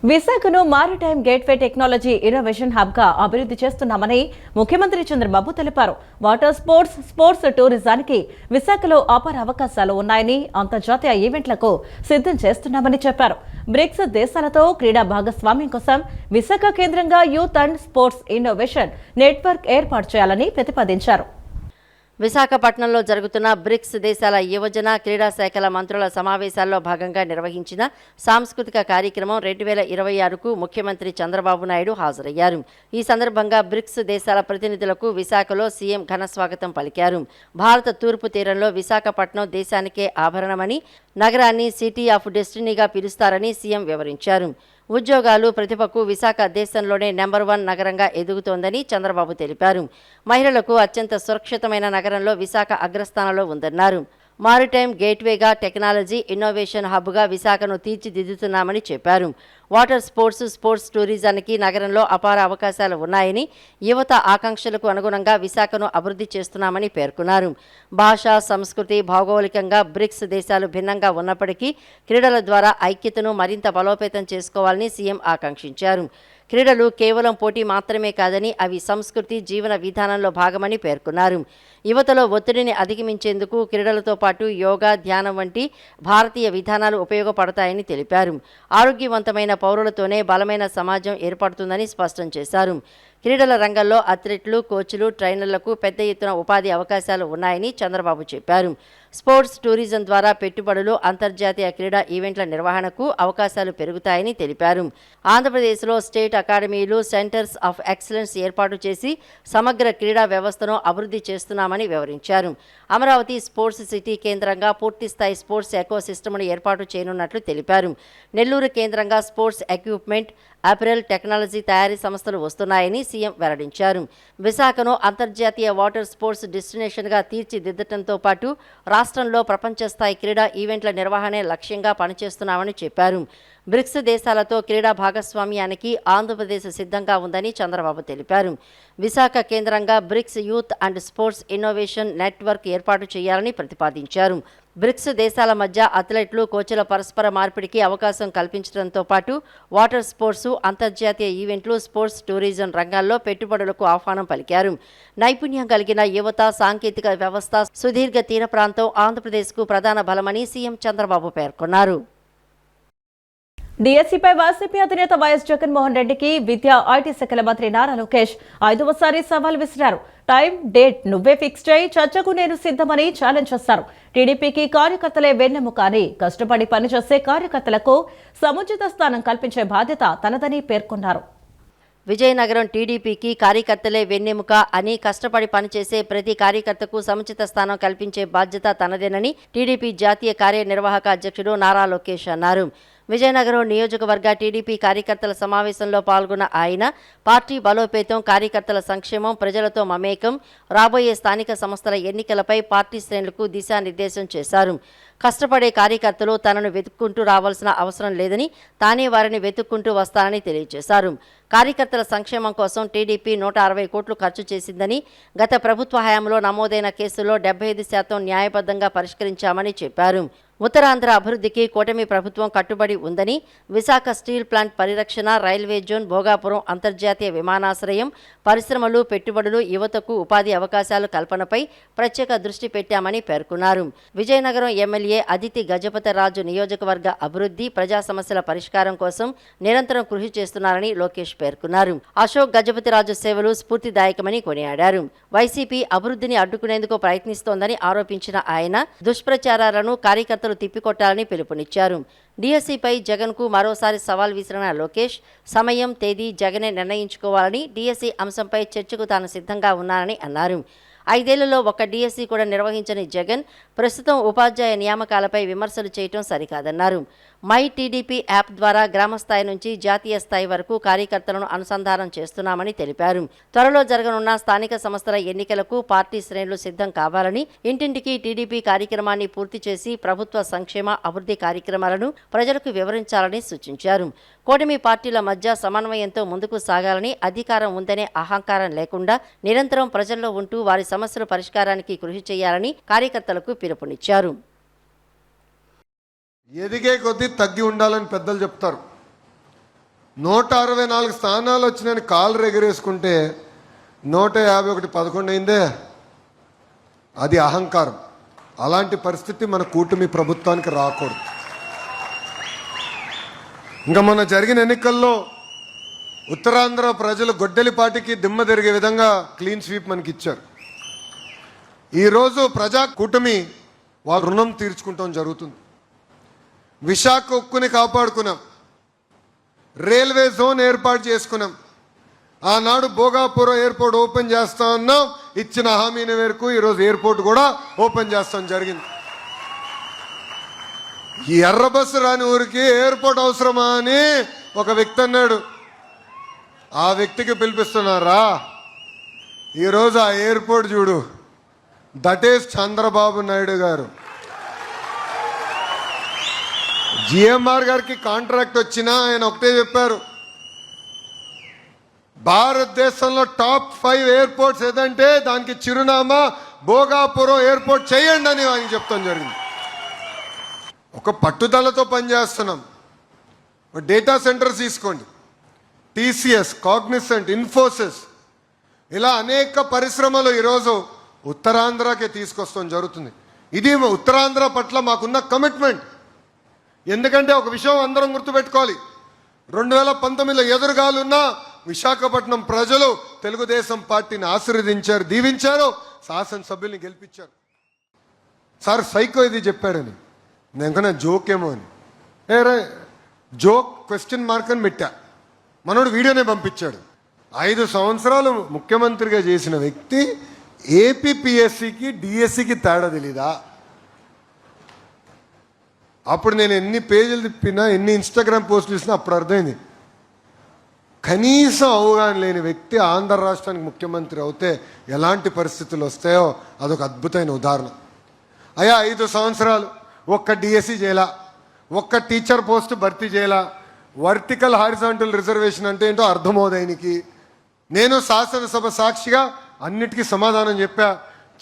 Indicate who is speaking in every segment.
Speaker 1: విశాఖను maritime gateway technology innovation hub గా అభివృద్ధి చేస్తున్నామని ముఖ్యమంత్రి చంద్రబాబు తెలిపారు. వాటర్ స్పోర్ట్స్ టూరిజానికి విశాఖలో అపార అవకాశాలు ఉన్నాయని, అంతర్జాతీయ ఈవెంట్లకు సిద్ధం చేస్తున్నామని చెప్పారు. బ్రిక్స్ దేశాలతో క్రీడా భాగస్వామ్యం కోసం విశాఖ కేంద్రంగా youth and sports innovation network ఏర్పాటు చేయాలని ప్రతిపాదించారు.
Speaker 2: విశాఖపట్నంలో జరుగుతున్న బ్రిక్స్ దేశాల యువజన క్రీడా శాఖల మంత్రుల సమావేశాల్లో భాగంగా నిర్వహించిన సాంస్కృతిక కార్యక్రమం 2026కు ముఖ్యమంత్రి చంద్రబాబు నాయుడు హాజరయ్యారు. ఈ సందర్భంగా బ్రిక్స్ దేశాల ప్రతినిధులకు విశాఖలో సీఎం ఘన స్వాగతం పలికారు. భారత తూర్పు తీరంలో విశాఖపట్నం దేశానికే ఆభరణమని, నగరాన్ని సిటీ ఆఫ్ డెస్టినీగా పిలుస్తారని సీఎం వివరించారు. ఉద్యోగాలు, ప్రతిభకు విశాఖ దేశంలోనే నెంబర్ 1 నగరంగా ఎదుగుతోందని చంద్రబాబు తెలిపారు. మహిళలకు అత్యంత సురక్షితమైన నగరంలో విశాఖ అగ్రస్థానంలో ఉందన్నారు. మారిటైమ్ గేట్వేగా టెక్నాలజీ ఇన్నోవేషన్ హబ్గా విశాఖను తీర్చిదిద్దుతున్నామని చెప్పారు. వాటర్ స్పోర్ట్స్ టూరిజానికి నగరంలో అపార అవకాశాలు ఉన్నాయని, యువత ఆకాంక్షలకు అనుగుణంగా విశాఖను అభివృద్ధి చేస్తున్నామని పేర్కొన్నారు. భాష, సంస్కృతి, భౌగోళికంగా బ్రిక్స్ దేశాలు భిన్నంగా ఉన్నప్పటికీ క్రీడల ద్వారా ఐక్యతను మరింత బలోపేతం చేసుకోవాలని సీఎం ఆకాంక్షించారు. క్రీడలు కేవలం పోటీ మాత్రమే కాదని, అవి సంస్కృతి, జీవన విధానంలో భాగమని పేర్కొన్నారు. యువతలో ఒత్తిడిని అధిగమించేందుకు క్రీడలతో పాటు యోగా, ధ్యానం వంటి భారతీయ విధానాలు ఉపయోగపడతాయని తెలిపారు. ఆరోగ్యవంతమైన పౌరులతోనే బలమైన సమాజం ఏర్పడుతుందని స్పష్టం చేశారు. క్రీడల రంగంలో అథ్లెట్లు, కోచ్లు, ట్రైనర్లకు పెద్ద ఎత్తున ఉపాధి అవకాశాలు ఉన్నాయని చంద్రబాబు చెప్పారు. స్పోర్ట్స్ టూరిజం ద్వారా పెట్టుబడులు, అంతర్జాతీయ క్రీడా ఈవెంట్ల నిర్వహణకు అవకాశాలు పెరుగుతాయని తెలిపారు. ఆంధ్రప్రదేశ్లో స్టేట్ అకాడమీలు, సెంటర్స్ ఆఫ్ ఎక్సలెన్స్ ఏర్పాటు చేసి సమగ్ర క్రీడా వ్యవస్థను అభివృద్ధి చేస్తున్నామని వివరించారు. అమరావతి స్పోర్ట్స్ సిటీ కేంద్రంగా పూర్తిస్థాయి స్పోర్ట్స్ ఎకోసిస్టమ్ను ఏర్పాటు చేయనున్నట్లు తెలిపారు. నెల్లూరు కేంద్రంగా స్పోర్ట్స్ ఎక్విప్మెంట్, అపెరల్, టెక్నాలజీ తయారీ సంస్థలు వస్తున్నాయని సీఎం వెల్లడించారు. విశాఖను అంతర్జాతీయ వాటర్ స్పోర్ట్స్ డెస్టినేషన్గా తీర్చిదిద్దడంతో పాటు రాష్ట్రంలో ప్రపంచ స్థాయి క్రీడా ఈవెంట్ల నిర్వహణే లక్ష్యంగా పనిచేస్తున్నామని చెప్పారు. బ్రిక్స్ దేశాలతో క్రీడా భాగస్వామ్యానికి ఆంధ్రప్రదేశ్ సిద్ధంగా ఉందని చంద్రబాబు తెలిపారు. విశాఖ కేంద్రంగా bricks youth and sports innovation network ఏర్పాటు చేయాలని ప్రతిపాదించారు. బ్రిక్స్ దేశాల మధ్య అథ్లెట్లు, కోచ్ల పరస్పర మార్పిడికి అవకాశం కల్పించడంతో పాటు వాటర్ స్పోర్ట్స్, అంతర్జాతీయ ఈవెంట్లు, స్పోర్ట్స్ టూరిజం రంగాల్లో పెట్టుబడులకు ఆహ్వానం పలికారు. నైపుణ్యం కలిగిన యువత, సాంకేతిక వ్యవస్థ, సుదీర్ఘ తీర ప్రాంతం ఆంధ్రప్రదేశ్కు ప్రధాన బలమని సీఎం చంద్రబాబు పేర్కొన్నారు.
Speaker 1: డిఎస్సీపై వైసీపీ అధినేత వైఎస్ జగన్మోహన్ రెడ్డికి విద్యా, ఐటీ శాఖల మంత్రి నారా లోకేష్ 5వసారి సవాల్ విసిరారు. టైం, డేట్ నువ్వే ఫిక్స్ చేయి, చర్చకు నేను సిద్ధమని ఛాలెంజ్ చేశారు. టీడీపీకి కార్యకర్తలే వెన్నెముక అని, కష్టపడి పనిచేసే కార్యకర్తలకు సముచిత స్థానం కల్పించే బాధ్యత తనదని పేర్కొన్నారు.
Speaker 2: విజయనగరం టీడీపీకి కార్యకర్తలే వెన్నెముక అని, కష్టపడి పనిచేసే ప్రతి కార్యకర్తకు సముచిత స్థానం కల్పించే బాధ్యత తనదేనని టీడీపీ జాతీయ కార్యనిర్వాహక అధ్యక్షుడు నారా లోకేష్ అన్నారు. విజయనగరం నియోజకవర్గ టీడీపీ కార్యకర్తల సమావేశంలో పాల్గొన్న ఆయన, పార్టీ బలోపేతం, కార్యకర్తల సంక్షేమం, ప్రజలతో మమేకం, రాబోయే స్థానిక సంస్థల ఎన్నికలపై పార్టీ శ్రేణులకు దిశానిర్దేశం చేశారు. కష్టపడే కార్యకర్తలు తనను వెతుక్కుంటూ రావాల్సిన అవసరం లేదని, తానే వారిని వెతుక్కుంటూ వస్తానని తెలియజేశారు. కార్యకర్తల సంక్షేమం కోసం టీడీపీ 160 కోట్లు ఖర్చు చేసిందని, గత ప్రభుత్వ హయాంలో నమోదైన కేసుల్లో 75% న్యాయబద్ధంగా పరిష్కరించామని చెప్పారు. ఉత్తరాంధ్ర అభివృద్ధికి కూటమి ప్రభుత్వం కట్టుబడి ఉందని, విశాఖ స్టీల్ ప్లాంట్ పరిరక్షణ, రైల్వే జోన్, భోగాపురం అంతర్జాతీయ విమానాశ్రయం, పరిశ్రమలు, పెట్టుబడులు, యువతకు ఉపాధి అవకాశాల కల్పనపై ప్రత్యేక దృష్టి పెట్టామని పేర్కొన్నారు. విజయనగరం ఎమ్మెల్యే అదితి గజపతిరాజు నియోజకవర్గ అభివృద్ధి, ప్రజా సమస్యల పరిష్కారం కోసం నిరంతరం కృషి చేస్తున్నారని లోకేష్ పేర్కొన్నారు. అశోక్ గజపతిరాజు సేవలు స్ఫూర్తిదాయకమని కొనియాడారు. వైసీపీ అభివృద్ధిని అడ్డుకునేందుకు ప్రయత్నిస్తోందని ఆరోపించిన ఆయన, దుష్ప్రచారాలను కార్యకర్తలు తిప్పికొట్టాలని పిలుపునిచ్చారు. డిఎస్సీపై జగన్కు మరోసారి సవాల్ విసిరిన లోకేష్, సమయం, తేదీ జగనే నిర్ణయించుకోవాలని, డిఎస్సీ అంశంపై చర్చకు తాను సిద్ధంగా ఉన్నానని అన్నారు. 5 ఏళ్లలో ఒక్క డిఎస్సీ కూడా నిర్వహించని జగన్ ప్రస్తుతం ఉపాధ్యాయ నియామకాలపై విమర్శలు చేయటం సరికాదన్నారు. మై టీడీపీ యాప్ ద్వారా గ్రామస్థాయి నుంచి జాతీయ స్థాయి వరకు కార్యకర్తలను అనుసంధానం చేస్తున్నామని తెలిపారు. త్వరలో జరగనున్న స్థానిక సంస్థల ఎన్నికలకు పార్టీ శ్రేణులు సిద్ధం కావాలని, ఇంటింటికి టీడీపీ కార్యక్రమాన్ని పూర్తి చేసి ప్రభుత్వ సంక్షేమ, అభివృద్ధి కార్యక్రమాలను ప్రజలకు వివరించాలని సూచించారు. కూటమి పార్టీల మధ్య సమన్వయంతో ముందుకు సాగాలని, అధికారం ఉందనే అహంకారం లేకుండా నిరంతరం ప్రజల్లో ఉంటూ వారి సమస్యల పరిష్కారానికి కృషి చేయాలని కార్యకర్తలకు పిలుపునిచ్చారు.
Speaker 3: ఎదిగే కొద్దీ తగ్గి ఉండాలని పెద్దలు చెప్తారు. 164 స్థానాలు వచ్చినాయని కాళ్ళు ఎగరేసుకుంటే 151 11 అయిందే. అది అహంకారం. అలాంటి పరిస్థితి మన కూటమి ప్రభుత్వానికి రాకూడదు. ఇంకా మొన్న జరిగిన ఎన్నికల్లో ఉత్తరాంధ్ర ప్రజలు గొడ్డలిపాటికి దిమ్మ తిరిగే విధంగా క్లీన్ స్వీప్ మనకి ఇచ్చారు. ఈరోజు ప్రజా కూటమి వాళ్ళ రుణం తీర్చుకుంటాం జరుగుతుంది. విశాఖ ఉక్కుని కాపాడుకున్నాం, రైల్వే జోన్ ఏర్పాటు చేసుకున్నాం, ఆనాడు భోగాపురం ఎయిర్పోర్ట్ ఓపెన్ చేస్తా ఉన్నాం, ఇచ్చిన హామీని మేరకు ఈరోజు ఎయిర్పోర్ట్ కూడా ఓపెన్ చేస్తాం జరిగింది. ఈ ఎర్ర బస్సు రాని ఊరికి ఎయిర్పోర్ట్ అవసరమా అని ఒక వ్యక్తి అన్నాడు. ఆ వ్యక్తికి పిలిపిస్తున్నారా? ఈరోజు ఆ ఎయిర్పోర్ట్ చూడు, దట్ ఈస్ చంద్రబాబు నాయుడు గారు. జిఎంఆర్ గారికి కాంట్రాక్ట్ వచ్చినా ఆయన ఒకటే చెప్పారు, భారతదేశంలో టాప్ 5 ఎయిర్పోర్ట్స్ ఏదంటే దానికి చిరునామా భోగాపురం ఎయిర్పోర్ట్ చేయండి అని ఆయన చెప్తాం జరిగింది. ఒక పట్టుదలతో పనిచేస్తున్నాం. డేటా సెంటర్స్ తీసుకోండి, టీసీఎస్, కాగ్నిసెంట్, ఇన్ఫోసిస్, ఇలా అనేక పరిశ్రమలు ఈరోజు ఉత్తరాంధ్రకే తీసుకొస్తాం జరుగుతుంది. ఇది ఉత్తరాంధ్ర పట్ల మాకున్న కమిట్మెంట్. ఎందుకంటే ఒక విషయం అందరం గుర్తుపెట్టుకోవాలి, 2019లో ఎదురుగాలున్న విశాఖపట్నం ప్రజలు తెలుగుదేశం పార్టీని ఆశీర్వదించారు, దీవించారు, శాసనసభ్యుల్ని గెలిపించారు. సార్ సైకో ఇది చెప్పాడని నేను జోక్ ఏమో అని, రే జోక్ క్వశ్చన్ మార్క్ అని పెట్టా. మనోడు వీడియోనే పంపించాడు. 5 సంవత్సరాలు ముఖ్యమంత్రిగా చేసిన వ్యక్తి ఏపీపీఎస్సికి డిఎస్సికి తేడా తెలీదా? అప్పుడు నేను ఎన్ని పేజీలు తిప్పినా, ఎన్ని ఇన్స్టాగ్రామ్ పోస్టులు ఇచ్చినా అప్పుడు అర్థమైంది. కనీసం అవగాహన లేని వ్యక్తి ఆంధ్ర రాష్ట్రానికి ముఖ్యమంత్రి అవుతే ఎలాంటి పరిస్థితులు వస్తాయో అదొక అద్భుతమైన ఉదాహరణ. అయ్యా 5 సంవత్సరాలు ఒక్క డిఎస్సి చేయాల, ఒక్క టీచర్ పోస్ట్ భర్తీ చేయాల, వర్టికల్ హారిజాంటల్ రిజర్వేషన్ అంటే ఏంటో అర్థమవుదాయనికి. నేను శాసనసభ సాక్షిగా అన్నిటికీ సమాధానం చెప్పా,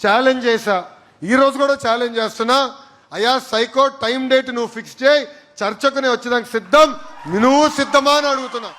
Speaker 3: ఛాలెంజ్ చేశా. ఈరోజు కూడా ఛాలెంజ్ చేస్తున్నా, అయ్యా సైకో టైం డేట్ నువ్వు ఫిక్స్ చేయి, చర్చకునే వచ్చేదానికి సిద్ధం, నువ్వు సిద్ధమా అని అడుగుతున్నా.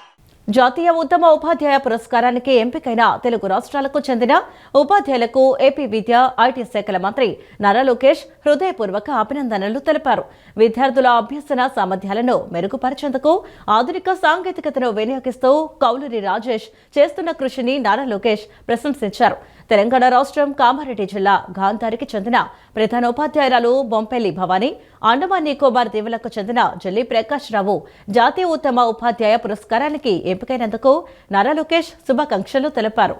Speaker 1: జాతీయ ఉత్తమ ఉపాధ్యాయ పురస్కారానికి ఎంపికైన తెలుగు రాష్ట్రాలకు చెందిన ఉపాధ్యాయులకు ఏపీ విద్యా ఐటీ శాఖల మంత్రి నారా లోకేష్ హృదయపూర్వక అభినందనలు తెలిపారు. విద్యార్థుల అభ్యసన సామర్థ్యాలను మెరుగుపరిచేందుకు ఆధునిక సాంకేతికతను వినియోగిస్తూ కౌలూరి రాజేష్ చేస్తున్న కృషిని నారా లోకేష్ ప్రశంసించారు. తెలంగాణ రాష్ట్రం కామారెడ్డి జిల్లా గాంధారికి చెందిన ప్రధానోపాధ్యాయురాలు బొంపెల్లి భవానీ, అండమాన్ నికోబార్ దీవులకు చెందిన జల్లి ప్రకాష్ రావు జాతీయ ఉత్తమ ఉపాధ్యాయ పురస్కారానికి ఎంపికైనందుకు నారా లోకేష్ శుభాకాంక్షలు తెలిపారు.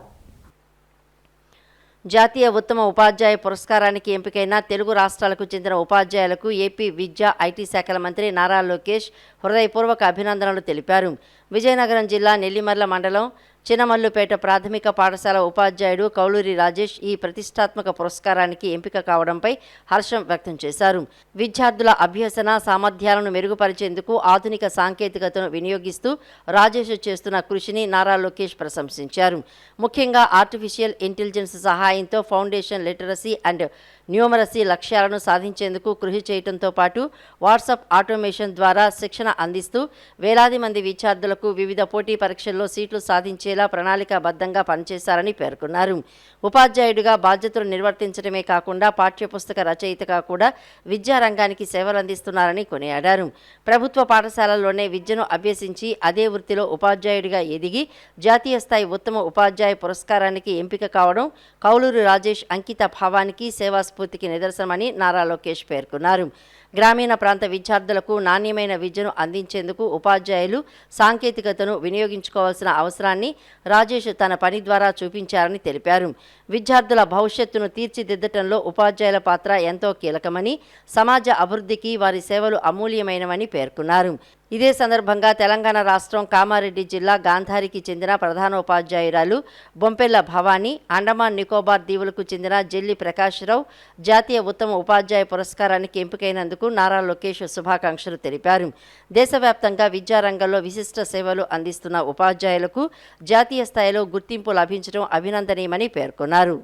Speaker 2: జాతీయ ఉత్తమ ఉపాధ్యాయ పురస్కారానికి ఎంపికైన తెలుగు రాష్ట్రాలకు చెందిన ఉపాధ్యాయులకు ఏపీ విద్యా ఐటీ శాఖల మంత్రి నారా లోకేష్ హృదయపూర్వక అభినందనలు తెలిపారు. విజయనగరం జిల్లా నెల్లిమర్ల మండలం చినమల్లుపేట ప్రాథమిక పాఠశాల ఉపాధ్యాయుడు కౌలూరి రాజేష్ ఈ ప్రతిష్టాత్మక పురస్కారానికి ఎంపిక కావడంపై హర్షం వ్యక్తం చేశారు. విద్యార్థుల అభ్యసన సామర్థ్యాలను మెరుగుపరిచేందుకు ఆధునిక సాంకేతికతను వినియోగిస్తూ రాజేష్ చేస్తున్న కృషిని నారా లోకేష్ ప్రశంసించారు. ముఖ్యంగా ఆర్టిఫిషియల్ ఇంటెలిజెన్స్ సహాయంతో ఫౌండేషన్ లిటరసీ అండ్ న్యూమరసీ లక్ష్యాలను సాధించేందుకు కృషి చేయడంతో పాటు వాట్సాప్ ఆటోమేషన్ ద్వారా శిక్షణ అందిస్తూ వేలాది మంది విద్యార్థులకు వివిధ పోటీ పరీక్షల్లో సీట్లు సాధించేలా ప్రణాళికాబద్ధంగా పనిచేశారని పేర్కొన్నారు. ఉపాధ్యాయుడిగా బాధ్యతలు నిర్వర్తించడమే కాకుండా పాఠ్యపుస్తక రచయితగా కూడా విద్యారంగానికి సేవలందిస్తున్నారని కొనియాడారు. ప్రభుత్వ పాఠశాలల్లోనే విద్యను అభ్యసించి అదే వృత్తిలో ఉపాధ్యాయుడిగా ఎదిగి జాతీయ స్థాయి ఉత్తమ ఉపాధ్యాయ పురస్కారానికి ఎంపిక కావడం కౌలూరి రాజేష్ అంకిత భావానికి సేవాస్ఫూర్తికి నిదర్శనమని నారా లోకేష్ పేర్కొన్నారు. గ్రామీణ ప్రాంత విద్యార్థులకు నాణ్యమైన విద్యను అందించేందుకు ఉపాధ్యాయులు సాంకేతికతను వినియోగించుకోవాల్సిన అవసరాన్ని రాజేష్ తన పని ద్వారా చూపించారని తెలిపారు. విద్యార్థుల భవిష్యత్తును తీర్చిదిద్దటంలో ఉపాధ్యాయుల పాత్ర ఎంతో కీలకమని, సమాజ అభివృద్ధికి వారి సేవలు అమూల్యమైనవని పేర్కొన్నారు. ఇదే సందర్భంగా తెలంగాణ రాష్ట్రం కామారెడ్డి జిల్లా గాంధారికి చెందిన ప్రధానోపాధ్యాయురాలు బొంపెల్ల భవానీ, అండమాన్ నికోబార్ దీవులకు చెందిన జల్లి ప్రకాశ్రావు జాతీయ ఉత్తమ ఉపాధ్యాయ పురస్కారానికి ఎంపికైనందుకు నారా లోకేష్ శుభాకాంక్షలు తెలిపారు. దేశవ్యాప్తంగా విద్యారంగంలో విశిష్ట సేవలు అందిస్తున్న ఉపాధ్యాయులకు జాతీయ స్థాయిలో గుర్తింపు లభించడం అభినందనీయమని పేర్కొన్నారు.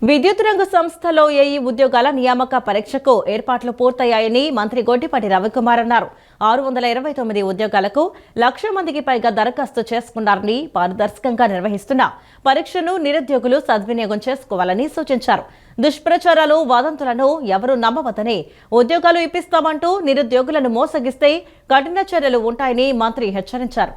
Speaker 1: విద్యుత్ రంగ సంస్థలో ఏఈ ఉద్యోగాల నియామక పరీక్షకు ఏర్పాట్లు పూర్తయ్యాయని మంత్రి గొట్టిపాటి రవికుమార్ అన్నారు. 629 ఉద్యోగాలకు 1,00,000 మందికి పైగా దరఖాస్తు చేసుకున్నారని, పారదర్శకంగా నిర్వహిస్తున్న పరీక్షను నిరుద్యోగులు సద్వినియోగం చేసుకోవాలని సూచించారు. దుష్ప్రచారాలు, వదంతులను ఎవరూ నమ్మవద్దని, ఉద్యోగాలు ఇప్పిస్తామంటూ నిరుద్యోగులను మోసగిస్తే కఠిన చర్యలు ఉంటాయని మంత్రి హెచ్చరించారు.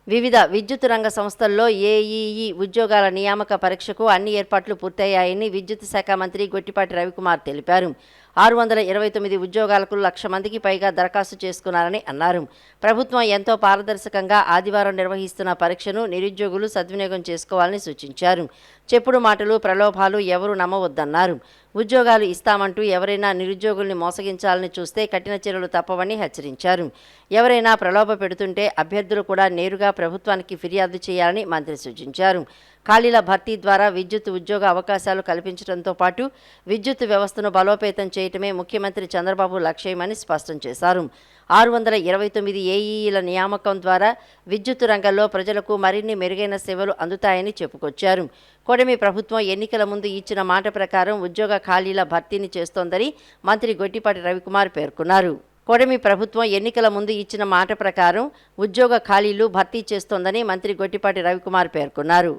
Speaker 2: వివిధ విద్యుత్ రంగ సంస్థల్లో ఏఈఈ ఉద్యోగాల నియామక పరీక్షకు అన్ని ఏర్పాట్లు పూర్తయ్యాయని విద్యుత్ శాఖ మంత్రి గొట్టిపాటి రవికుమార్ తెలిపారు. 629 ఉద్యోగాలకు 1,00,000 మందికి పైగా దరఖాస్తు చేసుకున్నారని అన్నారు. ప్రభుత్వం ఎంతో పారదర్శకంగా ఆదివారం నిర్వహిస్తున్న పరీక్షను నిరుద్యోగులు సద్వినియోగం చేసుకోవాలని సూచించారు. చెప్పుడు మాటలు, ప్రలోభాలు ఎవరూ నమ్మవద్దన్నారు. ఉద్యోగాలు ఇస్తామంటూ ఎవరైనా నిరుద్యోగుల్ని మోసగించాలని చూస్తే కఠిన చర్యలు తప్పవని హెచ్చరించారు. ఎవరైనా ప్రలోభ పెడుతుంటే అభ్యర్థులు కూడా నేరుగా ప్రభుత్వానికి ఫిర్యాదు చేయాలని మంత్రి సూచించారు. ఖాళీల భర్తీ ద్వారా విద్యుత్ ఉద్యోగ అవకాశాలు కల్పించడంతో పాటు విద్యుత్ వ్యవస్థను బలోపేతం చేయటమే ముఖ్యమంత్రి చంద్రబాబు లక్ష్యమని స్పష్టం చేశారు. 629 ఏఈఈల నియామకం ద్వారా విద్యుత్ రంగంలో ప్రజలకు మరిన్ని మెరుగైన సేవలు అందుతాయని చెప్పుకొచ్చారు. కూటమి ప్రభుత్వం ఎన్నికల ముందు ఇచ్చిన మాట ప్రకారం ఉద్యోగ ఖాళీల భర్తీని చేస్తోందని మంత్రి గొట్టిపాటి రవికుమార్ పేర్కొన్నారు. కూటమి ప్రభుత్వం ఎన్నికల ముందు ఇచ్చిన మాట ప్రకారం ఉద్యోగ ఖాళీలు భర్తీ చేస్తోందని మంత్రి గొట్టిపాటి రవికుమార్ పేర్కొన్నారు.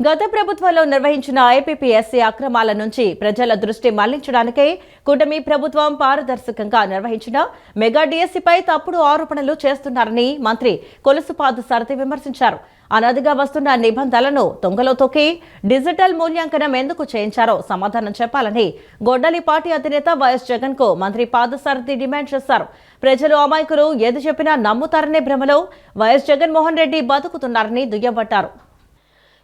Speaker 1: గత ప్రభుత్వంలో నిర్వహించిన ఐపీపీఎస్సీ అక్రమాల నుంచి ప్రజల దృష్టి మళ్లించడానికే కూటమి ప్రభుత్వం పారదర్శకంగా నిర్వహించిన మెగా డిఎస్సీపై తప్పుడు ఆరోపణలు చేస్తున్నారని మంత్రి కొలుసుపాదు సారథి విమర్శించారు. అనాదిగా వస్తున్న నిబంధనలను తొంగలో తొక్కి డిజిటల్ మూల్యాంకనం ఎందుకు చేయించారో సమాధానం చెప్పాలని గొడ్డలి పార్టీ అధినేత వైఎస్ జగన్ కు మంత్రి పాదసారథి డిమాండ్ చేశారు. ప్రజలు అమాయకులు ఏది చెప్పినా నమ్ముతారనే భ్రమలో వైఎస్ జగన్మోహన్ రెడ్డి బతుకుతున్నారని దుయ్యబట్టారు.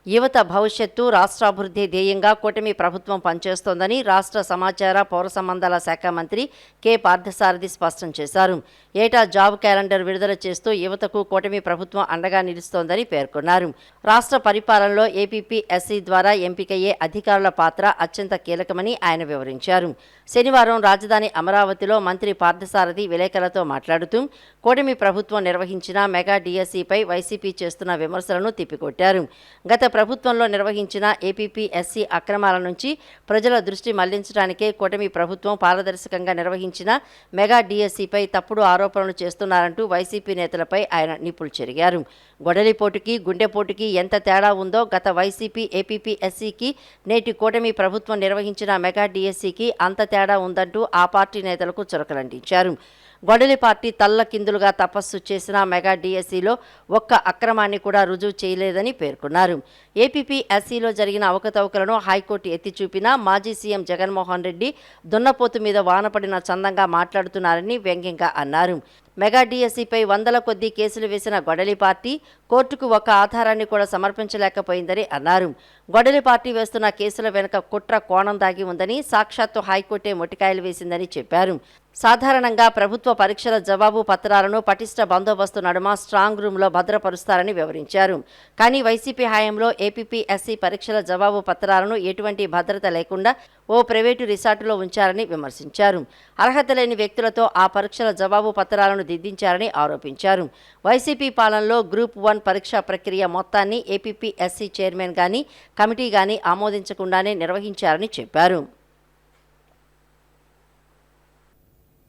Speaker 2: యువత భవిష్యత్తు, రాష్ట్రాభివృద్ధి ధ్యేయంగా కూటమి ప్రభుత్వం పనిచేస్తోందని రాష్ట్ర సమాచార, పౌర సంబంధాల శాఖ మంత్రి కె పార్థసారథి స్పష్టం చేశారు. ఏటా జాబ్ క్యాలెండర్ విడుదల చేస్తూ యువతకు కూటమి ప్రభుత్వం అండగా నిలుస్తోందని పేర్కొన్నారు. రాష్ట్ర పరిపాలనలో ఏపీపీఎస్సీ ద్వారా ఎంపికయ్యే అధికారుల పాత్ర అత్యంత కీలకమని ఆయన వివరించారు. శనివారం రాజధాని అమరావతిలో మంత్రి పార్థసారథి విలేకరులతో మాట్లాడుతూ కూటమి ప్రభుత్వం నిర్వహించిన మెగా డిఎస్సీపై వైసీపీ చేస్తున్న విమర్శలను తిప్పికొట్టారు. గత ప్రభుత్వంలో నిర్వహించిన ఏపీపీఎస్సీ అక్రమాల నుంచి ప్రజల దృష్టి మళ్లించడానికే కూటమి ప్రభుత్వం పారదర్శకంగా నిర్వహించిన మెగా డిఎస్సీపై తప్పుడు ఆరోపణలు చేస్తున్నారంటూ వైసీపీ నేతలపై ఆయన నిప్పులు చెరిగారు. గొడలిపోటుకి, గుండెపోటుకి ఎంత తేడా ఉందో గత వైసీపీ ఏపీపీఎస్సీకి నేటి కూటమి ప్రభుత్వం నిర్వహించిన మెగా డిఎస్సీకి అంత తేడా ఉందంటూ ఆ పార్టీ నేతలకు చురకలంటించారు. గొడలి పార్టీ తల్లకిందులుగా తపస్సు చేసిన మెగా డిఎస్సీలో ఒక్క అక్రమాన్ని కూడా రుజువు చేయలేదని పేర్కొన్నారు. ఏపీపీఎస్సీలో జరిగిన అవకతవకలను హైకోర్టు ఎత్తిచూపినా మాజీ సీఎం జగన్మోహన్ రెడ్డి దున్నపోతు మీద వానపడిన చందంగా మాట్లాడుతున్నారని వ్యంగ్యంగా అన్నారు. మెగా డిఎస్సీపై వందల కొద్దీ కేసులు వేసిన గొడలి పార్టీ కోర్టుకు ఒక్క ఆధారాన్ని కూడా సమర్పించలేకపోయిందని అన్నారు. గొడలి పార్టీ వేస్తున్న కేసుల వెనుక కుట్ర కోణం దాగి ఉందని, సాక్షాత్తు హైకోర్టే మొటికాయలు వేసిందని చెప్పారు. సాధారణంగా ప్రభుత్వ పరీక్షల జవాబు పత్రాలను పటిష్ట బందోబస్తు నడుమ స్ట్రాంగ్ రూమ్లో భద్రపరుస్తారని వివరించారు. కానీ వైసీపీ హయాంలో ఏపీపీఎస్సీ పరీక్షల జవాబు పత్రాలను ఎటువంటి భద్రత లేకుండా ఓ ప్రైవేటు రిసార్టులో ఉంచారని విమర్శించారు. అర్హత లేని వ్యక్తులతో ఆ పరీక్షల జవాబు పత్రాలను దిద్దించారని ఆరోపించారు. వైసీపీ పాలనలో గ్రూప్ 1 పరీక్షా ప్రక్రియ మొత్తాన్ని ఏపీపీఎస్సీ చైర్మన్ గాని, కమిటీ గాని ఆమోదించకుండానే నిర్వహించారని చెప్పారు.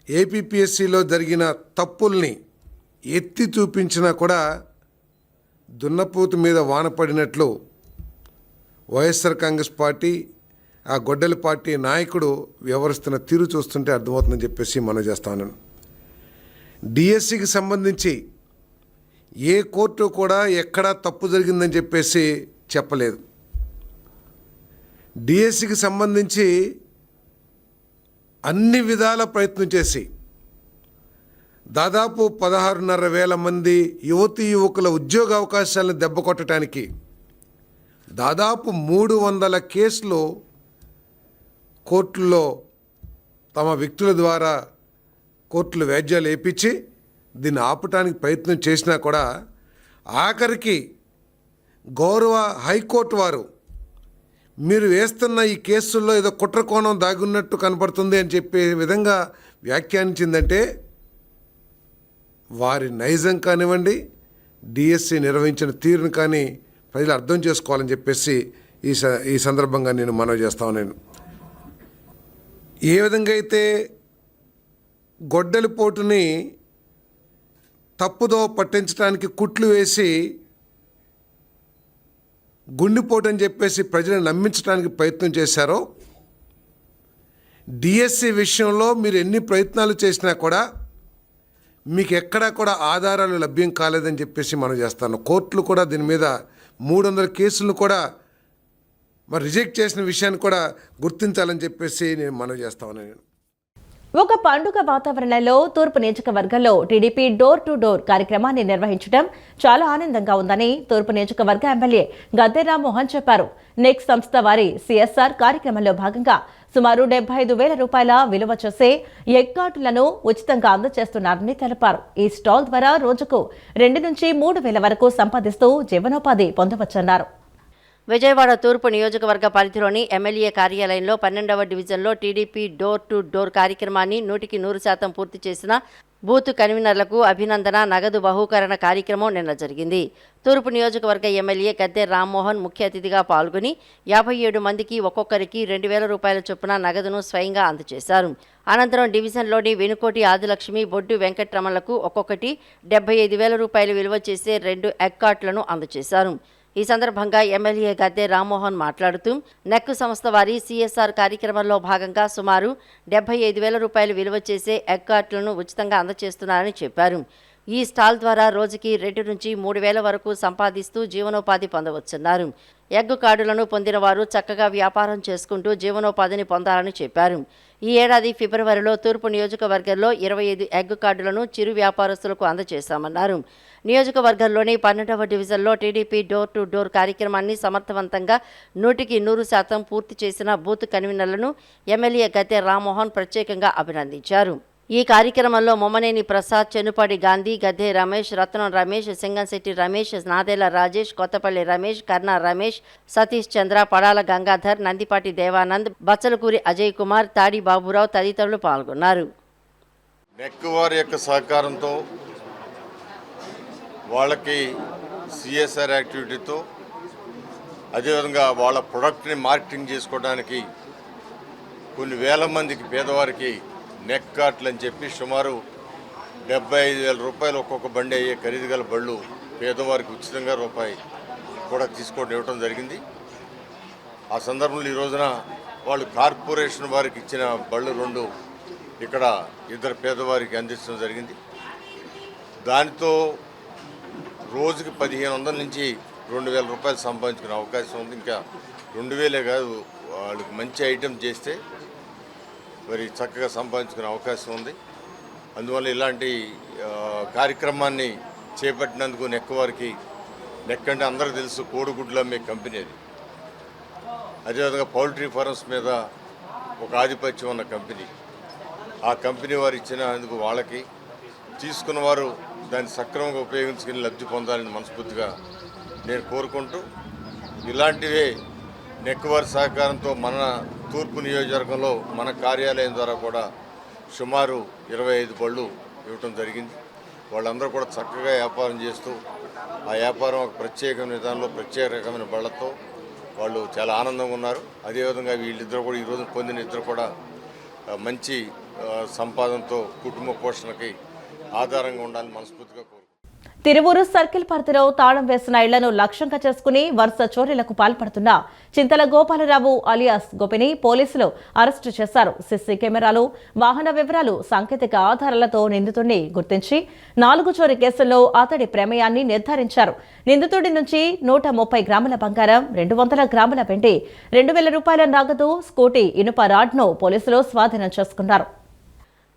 Speaker 4: ఏపీపీఎస్సీలో జరిగిన తప్పుల్ని ఎత్తి చూపించినా కూడా దున్నపోతు మీద వానపడినట్లు వైఎస్ఆర్ కాంగ్రెస్ పార్టీ, ఆ గొడ్డలి పార్టీ నాయకుడు వ్యవహరిస్తున్న తీరు చూస్తుంటే అర్థమవుతుందని చెప్పేసి మనం చేస్తాను. డిఎస్సికి సంబంధించి ఏ కోర్టు కూడా ఎక్కడా తప్పు జరిగిందని చెప్పేసి చెప్పలేదు. డిఎస్సికి సంబంధించి అన్ని విధాల ప్రయత్నం చేసి దాదాపు 16,500 మంది యువతీ యువకుల ఉద్యోగ అవకాశాలను దెబ్బకొట్టడానికి దాదాపు 300 కేసులు కోర్టుల్లో తమ వ్యక్తుల ద్వారా కోర్టులు వ్యాజ్యాలు వేయించి దీన్ని ఆపటానికి ప్రయత్నం చేసినా కూడా ఆఖరికి గౌరవ హైకోర్టు వారు మీరు వేస్తున్న ఈ కేసుల్లో ఏదో కుట్రకోణం దాగున్నట్టు కనపడుతుంది అని చెప్పే విధంగా వ్యాఖ్యానించిందంటే వారి నైజం కానివ్వండి, డిఎస్సి నిర్వహించిన తీరును కానీ ప్రజలు అర్థం చేసుకోవాలని చెప్పేసి ఈ సందర్భంగా నేను మనవి చేస్తాను. నేను ఏ విధంగా అయితే గొడ్డలి పోటుని తప్పుదో పట్టించడానికి కుట్లు వేసి గుండెపోటు అని చెప్పేసి ప్రజలను నమ్మించడానికి ప్రయత్నం చేశారో, డిఎస్సి విషయంలో మీరు ఎన్ని ప్రయత్నాలు చేసినా కూడా మీకు ఎక్కడా కూడా ఆధారాలు లభ్యం కాలేదని చెప్పేసి మనం చేస్తాను. కోర్టులు కూడా దీని మీద 300 కేసులను కూడా మరి రిజెక్ట్ చేసిన విషయాన్ని కూడా గుర్తించాలని చెప్పేసి నేను మనవి చేస్తాను. నేను
Speaker 1: ఒక పండుగ వాతావరణంలో తూర్పు నియోజకవర్గంలో టీడీపీ డోర్ టు డోర్ కార్యక్రమాన్ని నిర్వహించడం చాలా ఆనందంగా ఉందని తూర్పు నియోజకవర్గ ఎమ్మెల్యే గద్దె రామ్మోహన్ చెప్పారు. నెక్స్ట్ సంస్థ వారి సిఎస్ఆర్ కార్యక్రమంలో భాగంగా సుమారు 75,000 రూపాయల విలువ చేసే ఎగ్ కార్డులను ఉచితంగా అందజేస్తున్నారని తెలిపారు. ఈ స్టాల్ ద్వారా రోజుకు 2 నుంచి 3,000 వరకు సంపాదిస్తూ జీవనోపాధి పొందవచ్చన్నారు.
Speaker 2: విజయవాడ తూర్పు నియోజకవర్గ పరిధిలోని ఎమ్మెల్యే కార్యాలయంలో 12వ డివిజన్లో టీడీపీ డోర్ టు డోర్ కార్యక్రమాన్ని 100% పూర్తి చేసిన బూత్ కన్వీనర్లకు అభినందన నగదు బహూకరణ కార్యక్రమం నిన్న జరిగింది. తూర్పు నియోజకవర్గ ఎమ్మెల్యే గద్దె రామ్మోహన్ ముఖ్య అతిథిగా పాల్గొని 57 మందికి ఒక్కొక్కరికి 2,000 రూపాయల చొప్పున నగదును స్వయంగా అందజేశారు. అనంతరం డివిజన్లోని వెనుకోటి ఆదిలక్ష్మి, బొడ్డు వెంకట్రమణలకు ఒక్కొక్కటి 75,000 రూపాయలు విలువ చేసే 2 ఎగ్ కార్డులను అందజేశారు. ఈ సందర్భంగా ఎమ్మెల్యే గద్దె రామ్మోహన్ మాట్లాడుతూ నెక్ సంస్థ వారి సిఎస్ఆర్ కార్యక్రమంలో భాగంగా సుమారు 75,000 రూపాయలు విలువ చేసే ఎగ్ కార్డులను ఉచితంగా అందజేస్తున్నారని చెప్పారు. ఈ స్టాల్ ద్వారా రోజుకి 2 నుంచి 3,000 వరకు సంపాదిస్తూ జీవనోపాధి పొందవచ్చున్నారు. ఎగ్ కార్డులను పొందిన వారు చక్కగా వ్యాపారం చేసుకుంటూ జీవనోపాధిని పొందాలని చెప్పారు. ఈ ఏడాది ఫిబ్రవరిలో తూర్పు నియోజకవర్గంలో 25 ఎగ్ కార్డులను చిరు వ్యాపారస్తులకు అందజేశామన్నారు. నియోజకవర్గంలోని 12వ డివిజన్లో టీడీపీ డోర్ టు డోర్ కార్యక్రమాన్ని సమర్థవంతంగా 100% పూర్తి చేసిన బూత్ కన్వీనర్లను ఎమ్మెల్యే గద్దె రామ్మోహన్ ప్రత్యేకంగా అభినందించారు. ఈ కార్యక్రమంలో మొమ్మనేని ప్రసాద్, చెన్నుపాటి గాంధీ, గద్దె రమేష్, రత్నం రమేష్, సింగంశెట్టి రమేష్, నాదేళ్ల రాజేష్, కొత్తపల్లి రమేష్, కర్ణ రమేష్, సతీష్ చంద్ర, పడాల గంగాధర్, నందిపాటి దేవానంద్, బచ్చలకూరి అజయ్ కుమార్, తాడి బాబురావు తదితరులు పాల్గొన్నారు.
Speaker 5: నెక్ వారి యొక్క సహకారంతో వాళ్ళకి సిఎస్ఆర్ యాక్టివిటీతో అదేవిధంగా వాళ్ళ ప్రొడక్ట్ని మార్కెటింగ్ చేసుకోవడానికి కొన్ని వేల మందికి పేదవారికి నెక్ కార్ట్లు అని చెప్పి సుమారు 75,000 రూపాయలు ఒక్కొక్క బండి అయ్యే ఖరీదు గల బళ్ళు పేదవారికి ఉచితంగా రూపాయి కూడా తీసుకోవడం ఇవ్వడం జరిగింది. ఆ సందర్భంలో ఈ రోజున వాళ్ళు కార్పొరేషన్ వారికి ఇచ్చిన బళ్ళు 2 ఇక్కడ 2 పేదవారికి అందించడం జరిగింది. దానితో రోజుకి 1,500 నుంచి 2,000 రూపాయలు సంపాదించుకునే అవకాశం ఉంది. ఇంకా 2,000 కాదు, వాళ్ళకి మంచి ఐటెం చేస్తే మరి చక్కగా సంపాదించుకునే అవకాశం ఉంది. అందువల్ల ఇలాంటి కార్యక్రమాన్ని చేపట్టినందుకు నెక్ వారికి, నెక్ అంటే అందరికీ తెలుసు కోడిగుడ్లు అమ్మే కంపెనీ అది. అదేవిధంగా పౌల్ట్రీ ఫార్మ్స్ మీద ఒక ఆధిపత్యం ఉన్న కంపెనీ. ఆ కంపెనీ వారు ఇచ్చినందుకు వాళ్ళకి తీసుకున్న వారు దాన్ని సక్రమంగా ఉపయోగించుకుని లబ్ధి పొందాలని మనస్ఫూర్తిగా నేను కోరుకుంటూ, ఇలాంటివే నెక్ వారి సహకారంతో మన తూర్పు నియోజకవర్గంలో మన కార్యాలయం ద్వారా కూడా సుమారు 25 బళ్ళు ఇవ్వటం జరిగింది. వాళ్ళందరూ కూడా చక్కగా వ్యాపారం చేస్తూ ఆ వ్యాపారం ఒక ప్రత్యేకమైన విధానంలో ప్రత్యేక రకమైన బళ్ళతో వాళ్ళు చాలా ఆనందంగా ఉన్నారు. అదేవిధంగా వీళ్ళిద్దరు కూడా ఈరోజు పొందిన ఇద్దరు కూడా మంచి సంపాదనతో కుటుంబ పోషణకి ఆధారంగా ఉండాలని మనస్ఫూర్తిగా కోరుకుంటున్నాను.
Speaker 1: తిరువూరు సర్కిల్ పరిధిలో తాళం వేసిన ఇళ్లను లక్ష్యంగా చేసుకుని వరుస చోరీలకు పాల్పడుతున్న చింతల గోపాలరావు అలియాస్ గోపిని పోలీసులు అరెస్టు చేశారు. సీసీ కెమెరాలు, వాహన వివరాలు, సాంకేతిక ఆధారాలతో నిందితుడిని గుర్తించి 4 చోరీ కేసుల్లో అతడి ప్రమేయాన్ని నిర్ధారించారు. నిందితుడి నుంచి 130 గ్రాముల బంగారం, 200 గ్రాముల వెండి, 2,000 రూపాయల నగదు, స్కూటీ, ఇనుప రాడ్ను పోలీసులు స్వాధీనం చేసుకున్నారు.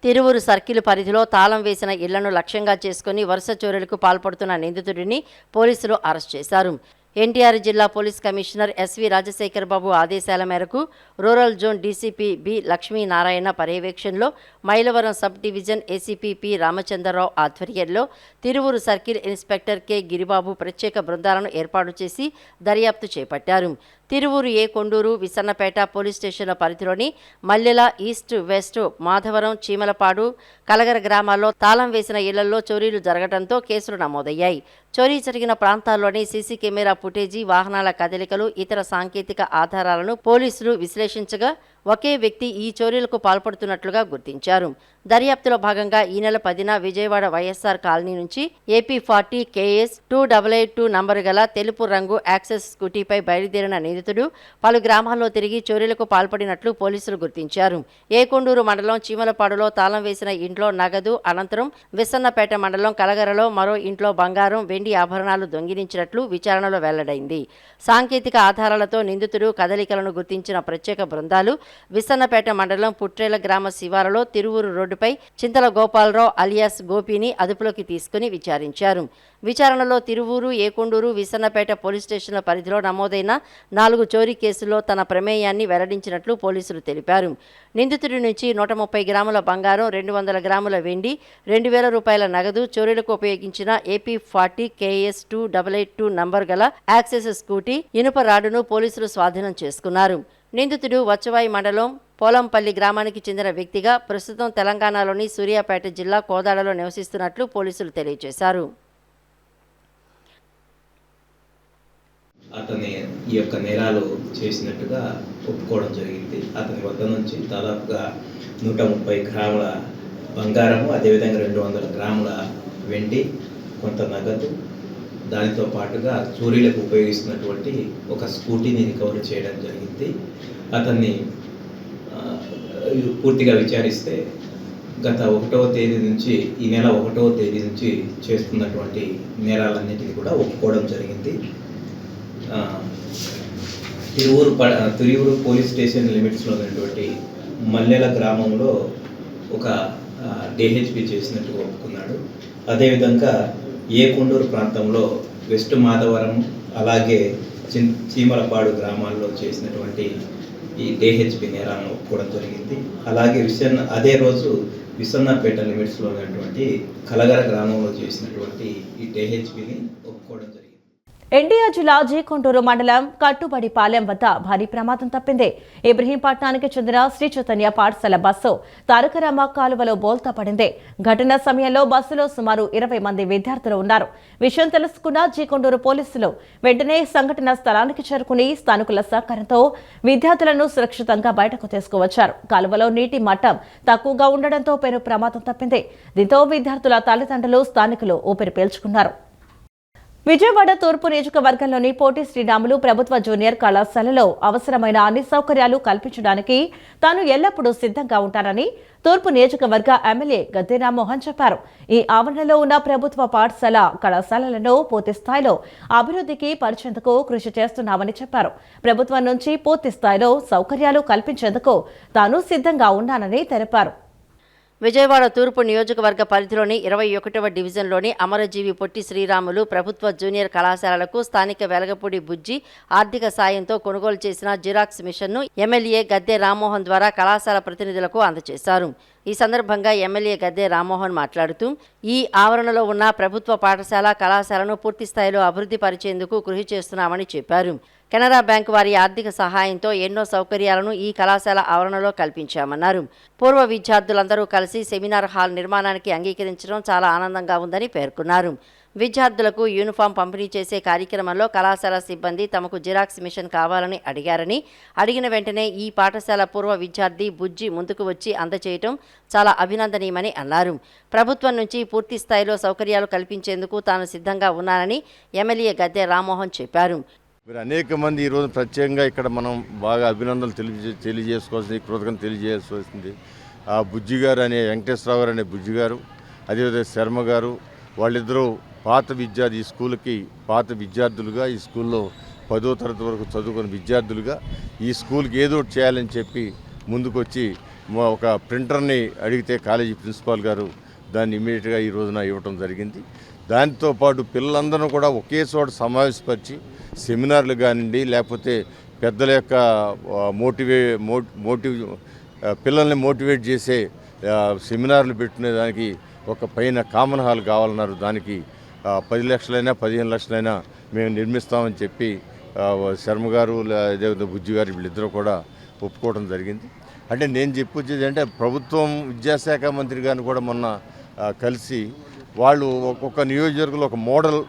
Speaker 2: తిరువూరు సర్కిల్ పరిధిలో తాళం వేసిన ఇళ్లను లక్ష్యంగా చేసుకుని వరుస చోరీలకు పాల్పడుతున్న నిందితుడిని పోలీసులు అరెస్ట్ చేశారు. ఎన్టీఆర్ జిల్లా police commissioner SV Rajasekhar Babu ఆదేశాల మేరకు rural zone DCP B Lakshminarayana పర్యవేక్షణలో Mylavaram sub division ACP P Ramachandrarao ఆధ్వర్యంలో Tiruvuru circle inspector K Giribabu ప్రత్యేక బృందాలను ఏర్పాటు చేసి దర్యాప్తు చేపట్టారు. తిరువూరు ఏ కొండూరు విసన్నపేట పోలీస్ స్టేషన్ల పరిధిలోని మల్లెల ఈస్ట్ వెస్ట్ మాధవరం చీమలపాడు కలగర గ్రామాల్లో తాళం వేసిన ఇళ్లలో చోరీలు జరగడంతో కేసులు నమోదయ్యాయి. చోరీ జరిగిన ప్రాంతాల్లోని సీసీ కెమెరా ఫుటేజీ, వాహనాల కదలికలు, ఇతర సాంకేతిక ఆధారాలను పోలీసులు విశ్లేషించగా ఒకే వ్యక్తి ఈ చోరీలకు పాల్పడుతున్నట్లుగా గుర్తించారు. దర్యాప్తులో భాగంగా ఈ నెల 10న విజయవాడ వైఎస్ఆర్ కాలనీ నుంచి AP40 KS 2882 నంబరు గల తెలుపు రంగు యాక్సెస్ స్కూటీపై బయలుదేరిన నిందితుడు పలు గ్రామాల్లో తిరిగి చోరీలకు పాల్పడినట్లు పోలీసులు గుర్తించారు. ఏకొండూరు మండలం చీమలపాడులో తాళం వేసిన ఇంట్లో నగదు, అనంతరం విసన్నపేట మండలం కలగరలో మరో ఇంట్లో బంగారం, వెండి ఆభరణాలు దొంగిలించినట్లు విచారణలో వెల్లడైంది. సాంకేతిక ఆధారాలతో నిందితుడు కదలికలను గుర్తించిన ప్రత్యేక బృందాలు విసన్నపేట మండలం పుట్రేల గ్రామ శివారులో తిరువూరు రోడ్డుపై చింతల గోపాలరావు అలియాస్ గోపిని అదుపులోకి తీసుకుని విచారించారు. విచారణలో తిరువూరు, ఏకొండూరు, విసన్నపేట పోలీస్ స్టేషన్ల పరిధిలో నమోదైన 4 చోరీ కేసుల్లో తన ప్రమేయాన్ని వెల్లడించినట్లు పోలీసులు తెలిపారు. నిందితుడి నుంచి 130 గ్రాముల బంగారం, 200 గ్రాముల వెండి, 2000 రూపాయల నగదు, చోరీలకు ఉపయోగించిన AP40 KS 2882 నంబర్ గల యాక్సెస్ స్కూటీ, ఇనుప రాడును పోలీసులు స్వాధీనం చేసుకున్నారు. నిందితుడు వచ్చవాయి మండలం పోలంపల్లి గ్రామానికి చెందిన వ్యక్తిగా ప్రస్తుతం తెలంగాణలోని సూర్యాపేట జిల్లా కోదాడలో నివసిస్తున్నట్లు పోలీసులు తెలియజేశారు.
Speaker 6: అతని ఈ యొక్క నేరాలు చేసినట్టుగా ఒప్పుకోవడం జరిగింది. అతని వద్ద నుంచి దాదాపుగా 130 గ్రాముల బంగారము, అదేవిధంగా 200 గ్రాముల వెండి, కొంత నగదు, దానితో పాటుగా చోరీలకు ఉపయోగిస్తున్నటువంటి ఒక స్కూటీని రికవర్ చేయడం జరిగింది. అతన్ని పూర్తిగా విచారిస్తే గత 1వ తేదీ నుంచి, ఈ నెల 1వ తేదీ నుంచి చేస్తున్నటువంటి నేరాలన్నింటినీ కూడా ఒప్పుకోవడం జరిగింది. తిరువూరు పోలీస్ స్టేషన్ లిమిట్స్లో ఉన్నటువంటి మల్లెల గ్రామంలో ఒక DHP చేసినట్టుగా ఒప్పుకున్నాడు. అదేవిధంగా ఏకొండూరు ప్రాంతంలో వెస్ట్ మాధవరం అలాగే చీమలపాడు గ్రామాల్లో చేసినటువంటి ఈ DHP నేరాలను ఒప్పుకోవడం జరిగింది. అలాగే అదే రోజు విసన్నపేట లిమిట్స్లో ఉన్నటువంటి కలగర గ్రామంలో చేసినటువంటి ఈ DHPని ఒప్పుకోవడం జరిగింది.
Speaker 1: ఎన్టీఆర్ జిల్లా జీకొండూరు మండలం కట్టుబడిపాలెం వద్ద భారీ ప్రమాదం తప్పింది. ఇబ్రహీంపట్నానికి చెందిన శ్రీ చైతన్య పాఠశాల బస్సు తారకరామ కాలువలో బోల్తా పడింది. ఘటన సమయంలో బస్సులో సుమారు 20 మంది విద్యార్థులు ఉన్నారు. విషయం తెలుసుకున్న జీకొండూరు పోలీసులు వెంటనే సంఘటన స్థలానికి చేరుకుని స్థానికుల సహకారంతో విద్యార్థులను సురక్షితంగా బయటకు తీసుకువచ్చారు. కాలువలో నీటి మట్టం తక్కువగా ఉండడంతో పెను ప్రమాదం తప్పింది. దీంతో విద్యార్థుల తల్లిదండ్రులు, స్థానికులు ఊపిరి పీల్చుకున్నారు. విజయవాడ తూర్పు నియోజకవర్గంలోని పోటీ శ్రీరాములు ప్రభుత్వ జూనియర్ కళాశాలలో అవసరమైన అన్ని సౌకర్యాలు కల్పించడానికి తాను ఎల్లప్పుడూ సిద్ధంగా ఉంటానని తూర్పు నియోజకవర్గ ఎమ్మెల్యే గద్దె రామ్మోహన్ చెప్పారు. ఈ ఆవరణలో ఉన్న ప్రభుత్వ పాఠశాల, కళాశాలలను పూర్తి స్థాయిలో అభివృద్ధికి పరిచేందుకు కృషి చేస్తున్నామని చెప్పారు. ప్రభుత్వం నుంచి పూర్తి స్థాయిలో సౌకర్యాలు కల్పించేందుకు తాను సిద్ధంగా ఉన్నానని తెలిపారు.
Speaker 2: విజయవాడ తూర్పు నియోజకవర్గ పరిధిలోని 21వ డివిజన్లోని అమరజీవి పొట్టి శ్రీరాములు ప్రభుత్వ జూనియర్ కళాశాలలకు స్థానిక వెలగపూడి బుజ్జి ఆర్థిక సాయంతో కొనుగోలు చేసిన జిరాక్స్ మిషన్ను ఎమ్మెల్యే గద్దె రామ్మోహన్ ద్వారా కళాశాల ప్రతినిధులకు అందజేశారు. ఈ సందర్భంగా ఎమ్మెల్యే గద్దె రామ్మోహన్ మాట్లాడుతూ ఈ ఆవరణలో ఉన్న ప్రభుత్వ పాఠశాల, కళాశాలను పూర్తి స్థాయిలో అభివృద్ధి పరిచేందుకు కృషి చేస్తున్నామని చెప్పారు. కెనరా బ్యాంకు వారి ఆర్థిక సహాయంతో ఎన్నో సౌకర్యాలను ఈ కళాశాల ఆవరణలో కల్పించామన్నారు. పూర్వ విద్యార్థులందరూ కలిసి సెమినార్ హాల్ నిర్మాణానికి అంగీకరించడం చాలా ఆనందంగా ఉందని పేర్కొన్నారు. విద్యార్థులకు యూనిఫామ్ పంపిణీ చేసే కార్యక్రమంలో కళాశాల సిబ్బంది తమకు జిరాక్స్ మిషన్ కావాలని అడిగారని, అడిగిన వెంటనే ఈ పాఠశాల పూర్వ విద్యార్థి బుజ్జి ముందుకు వచ్చి అందజేయటం చాలా అభినందనీయమని అన్నారు. ప్రభుత్వం నుంచి పూర్తి స్థాయిలో సౌకర్యాలు కల్పించేందుకు తాను సిద్ధంగా ఉన్నానని ఎమ్మెల్యే గద్దె రామ్మోహన్ చెప్పారు.
Speaker 5: మీరు అనేక మంది ఈరోజు ప్రత్యేకంగా ఇక్కడ మనం బాగా అభినందనలు తెలియజేసుకోవాల్సింది, కృతజ్ఞతలు తెలియజేసుకోవాల్సింది. ఆ బుజ్జి గారు అనే వెంకటేశ్వరరావు గారు అనే బుజ్జి గారు, అదేవిధంగా శర్మ గారు, వాళ్ళిద్దరూ ఈ స్కూల్కి పాత విద్యార్థులుగా, ఈ స్కూల్లో 10వ తరగతి వరకు చదువుకున్న విద్యార్థులుగా ఈ స్కూల్కి ఏదో ఒకటి చేయాలని చెప్పి ముందుకొచ్చి ఒక ప్రింటర్ని అడిగితే కాలేజీ ప్రిన్సిపాల్ గారు దాన్ని ఇమీడియట్గా ఈ రోజున ఇవ్వటం జరిగింది. దాంతోపాటు పిల్లలందరూ కూడా ఒకే చోట సమావేశపరిచి సెమినార్లు కానివ్వండి, లేకపోతే పెద్దల యొక్క పిల్లల్ని మోటివేట్ చేసే సెమినార్లు పెట్టుకునేదానికి ఒక పైన కామన్ హాల్ కావాలన్నారు. దానికి 10 లక్షలైనా 15 లక్షలైనా మేము నిర్మిస్తామని చెప్పి శర్మ గారు అదేవిధంగా బుజ్జి గారు వీళ్ళిద్దరూ కూడా ఒప్పుకోవడం జరిగింది. అంటే నేను చెప్పొచ్చేది అంటే ప్రభుత్వం విద్యాశాఖ మంత్రి గారిని కూడా మొన్న కలిసి వాళ్ళు ఒక్కొక్క నియోజకవర్గంలో ఒక మోడల్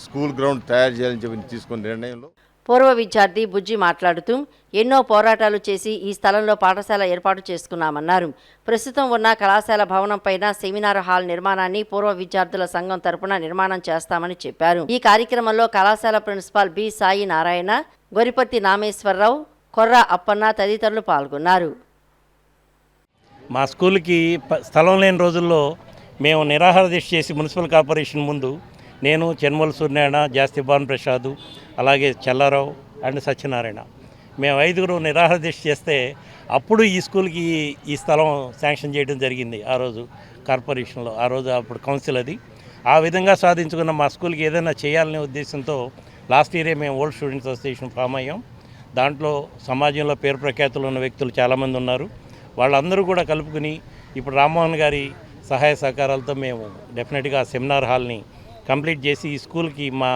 Speaker 5: స్కూల్ గ్రౌండ్ తయారు చేయాలని చెప్పి తీసుకున్న నిర్ణయంలో
Speaker 2: పూర్వ విద్యార్థి బుజ్జి మాట్లాడుతూ ఎన్నో పోరాటాలు చేసి ఈ స్థలంలో పాఠశాల ఏర్పాటు చేసుకున్నామన్నారు. ప్రస్తుతం ఉన్న కళాశాల భవనం పైన సెమినార్ హాల్ నిర్మాణాన్ని పూర్వ విద్యార్థుల సంఘం తరపున నిర్మాణం చేస్తామని చెప్పారు. ఈ కార్యక్రమంలో కళాశాల ప్రిన్సిపాల్ బి సాయి నారాయణ, గొరిపర్తి నామేశ్వరరావు, కొర్ర అప్పన్న తదితరులు పాల్గొన్నారు.
Speaker 7: మా స్కూల్కి స్థలం లేని రోజుల్లో మేము నిరాహార దీక్ష చేసి మున్సిపల్ కార్పొరేషన్ ముందు నేను, చెన్మల సూర్యనారాయణ, జాస్తి భాను ప్రసాద్, అలాగే చల్లారావు అండ్ సత్యనారాయణ మేము 5గురు నిరాహార దీక్ష చేస్తే అప్పుడు ఈ స్కూల్కి ఈ స్థలం శాంక్షన్ చేయడం జరిగింది. ఆ రోజు కార్పొరేషన్లో, ఆ రోజు అప్పుడు కౌన్సిల్ అది. ఆ విధంగా సాధించుకున్న మా స్కూల్కి ఏదైనా చేయాలనే ఉద్దేశంతో లాస్ట్ ఇయరే మేము ఓల్డ్ స్టూడెంట్స్ అసోసియేషన్ ఫామ్ అయ్యాం. దాంట్లో సమాజంలో పేరు ప్రఖ్యాతులు ఉన్న వ్యక్తులు చాలామంది ఉన్నారు. వాళ్ళందరూ కూడా కలుపుకుని ఇప్పుడు రామ్మోహన్ గారి సహాయ సహకారాలతో మేము డెఫినెట్గా సెమినార్ హాల్ని కంప్లీట్ చేసి ఈ స్కూల్కి మా